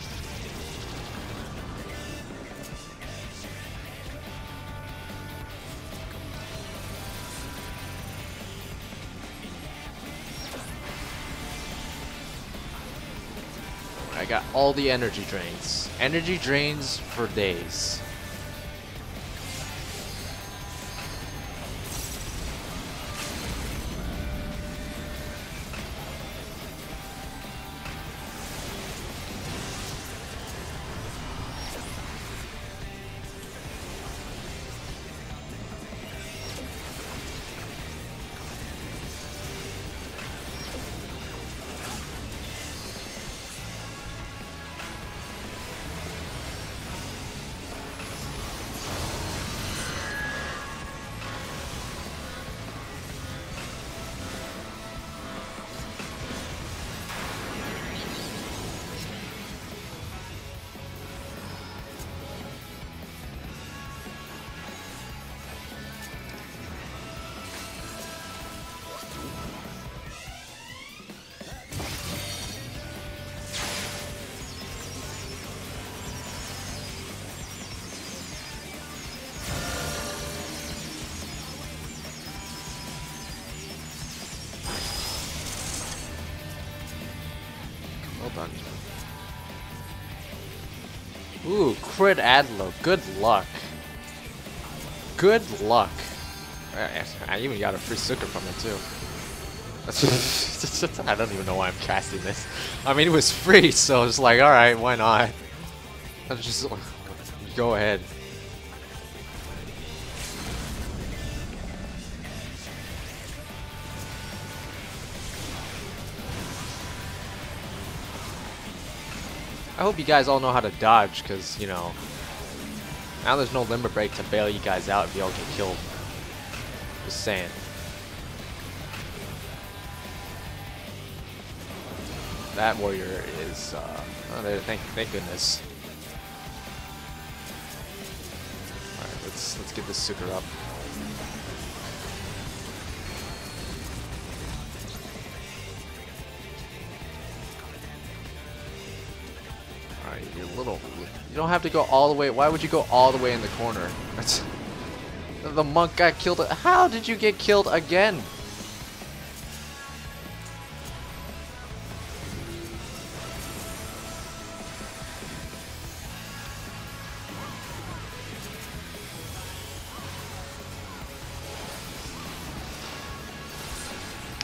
I got all the energy drains. Energy drains for days. Well done. Ooh, crit Adlo. Good luck. Good luck. I even got a free sucker from it too. I don't even know why I'm casting this. I mean, it was free, so it's like, alright, why not? Let's just go ahead. I hope you guys all know how to dodge, because, you know, now there's no limit break to bail you guys out if you all get killed. Just saying. That warrior is, oh, there, thank goodness. Alright, let's get this sucker up. you little. You don't have to go all the way. Why would you go all the way in the corner? The monk got killed. How did you get killed again?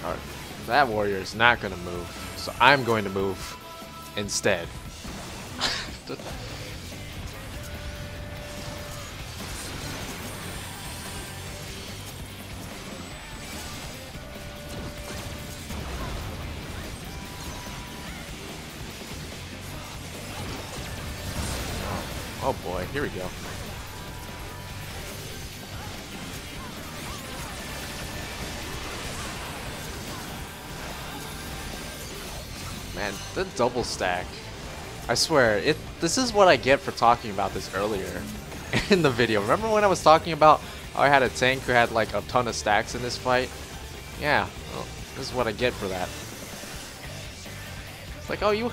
Alright, that warrior is not going to move, so I'm going to move instead. Oh boy, here we go. Man, the double stack. I swear, this is what I get for talking about this earlier in the video. Remember when I was talking about how I had a tank who had like a ton of stacks in this fight? Yeah, well, this is what I get for that. It's like, oh, you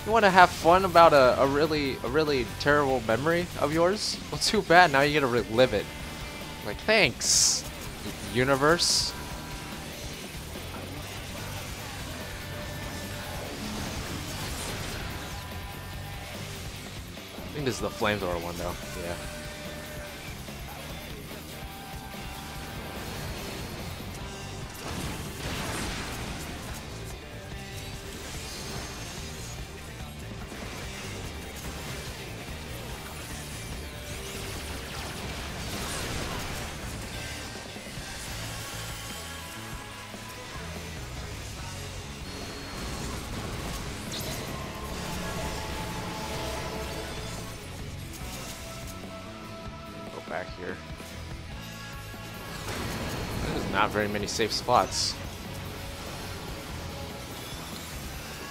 want to have fun about a really terrible memory of yours? Well, too bad. Now you get to relive it. Like, thanks, universe. I think this is the flamethrower one, though. Yeah. Back here. There's not very many safe spots.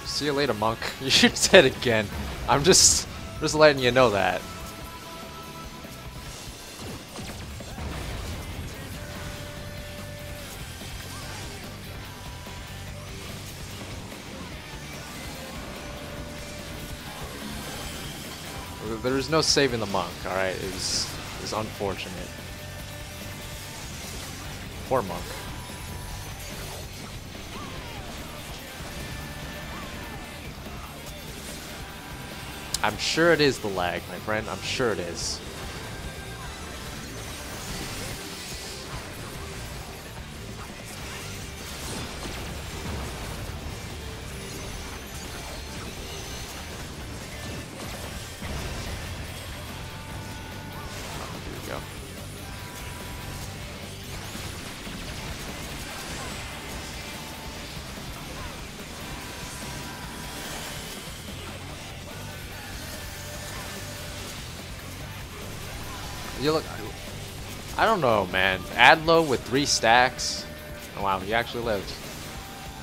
See you later, monk. You should dead again. I'm just letting you know that. There's no saving the monk, alright? It's unfortunate. Poor monk. I'm sure it is the lag, my friend. I'm sure it is. You look, I don't know, man. Adlo with 3 stacks. Oh, wow, he actually lived.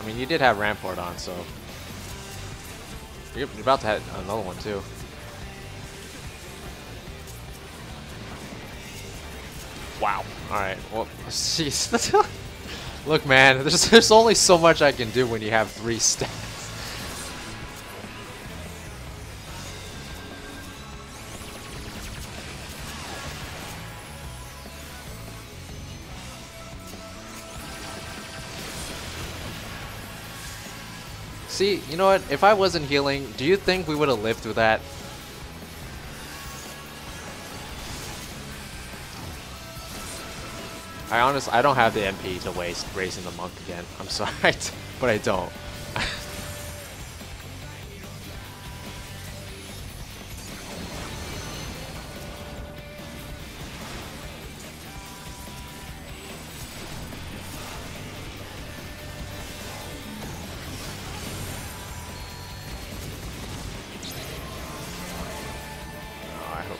I mean, you did have Rampart on, so you're about to have another one too. Wow. All right. Well, jeez. Look, man. There's only so much I can do when you have 3 stacks. See, you know what? If I wasn't healing, do you think we would have lived through that? I don't have the MP to waste raising the monk again. I'm sorry, but I don't.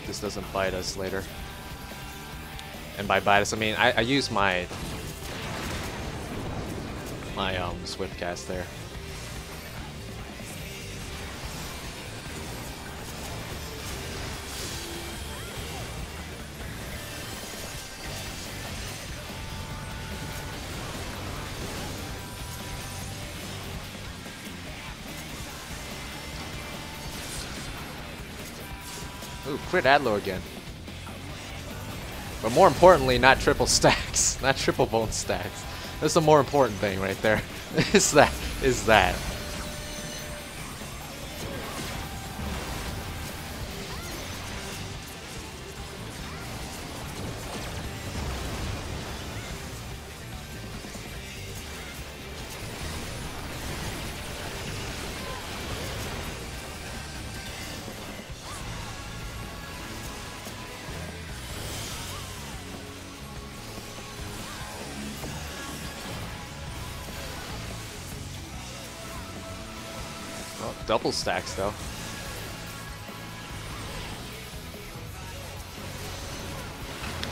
This doesn't bite us later. And by bite us, I mean I use my swift cast there. Ooh, crit Adlo again. But more importantly, not triple stacks. Not triple bone stacks. That's the more important thing right there. Is that. Oh, double stacks though.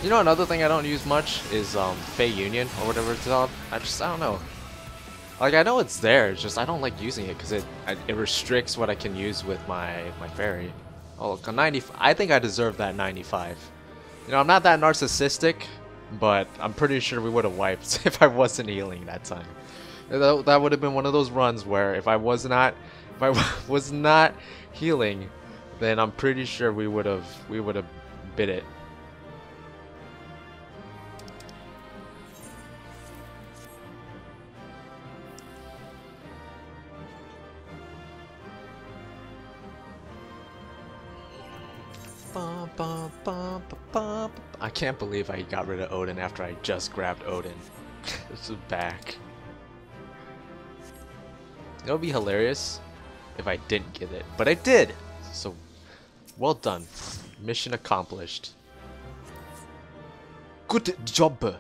You know, another thing I don't use much is Fae Union or whatever it's called. I don't know. Like, I know it's there, it's just I don't like using it because it restricts what I can use with my Faerie. Oh, 90. I think I deserve that 95. You know, I'm not that narcissistic, but I'm pretty sure we would have wiped if I wasn't healing that time. That would have been one of those runs where if I was not healing, then I'm pretty sure we would have bit it. I can't believe I got rid of Odin after I just grabbed Odin. This is back. It would be hilarious if I didn't get it, but I did! So, well done. Mission accomplished. Good job!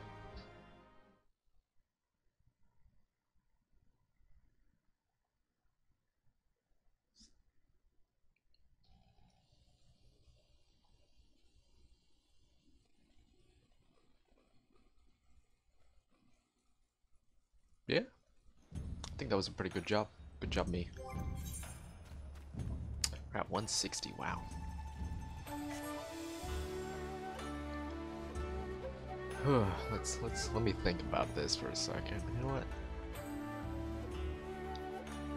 Yeah, I think that was a pretty good job. Good job, me. We're at 160. Wow. Let me think about this for a second. You know what?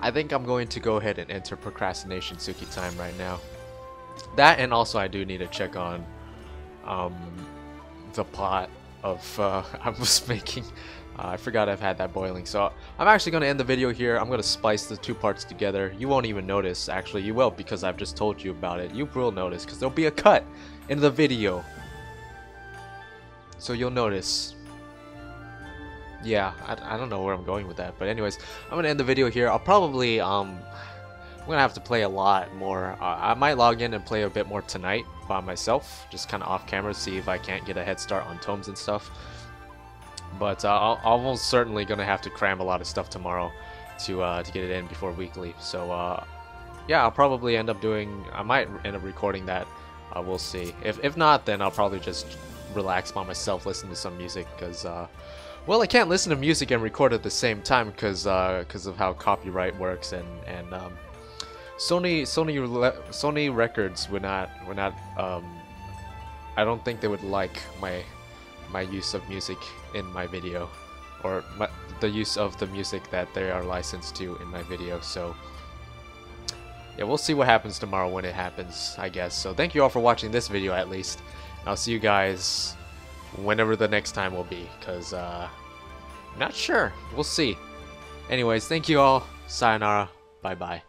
I think I'm going to go ahead and enter procrastination Tsuki time right now. That, and also I do need to check on the pot of I was making. I forgot I've had that boiling, so I'm actually going to end the video here. I'm going to splice the two parts together. You won't even notice. Actually, you will, because I've just told you about it. You will notice, because there'll be a cut in the video. So you'll notice. Yeah, I don't know where I'm going with that, but anyways, I'm going to end the video here. I'll probably, I'm going to have to play a lot more. I might log in and play a bit more tonight by myself, just kind of off camera, see if I can't get a head start on tomes and stuff. But I'm almost certainly going to have to cram a lot of stuff tomorrow to get it in before weekly. So yeah, I'll probably end up doing, I might end up recording that. We'll see. If not, then I'll probably just relax by myself, listen to some music, because well, I can't listen to music and record at the same time because of how copyright works, and Sony Records would not I don't think they would like my use of music in my video, or the use of the music that they are licensed to in my video. So yeah, we'll see what happens tomorrow when it happens, I guess. So thank you all for watching this video at least. I'll see you guys whenever the next time will be, because not sure. We'll see. Anyways, thank you all. Sayonara. Bye bye.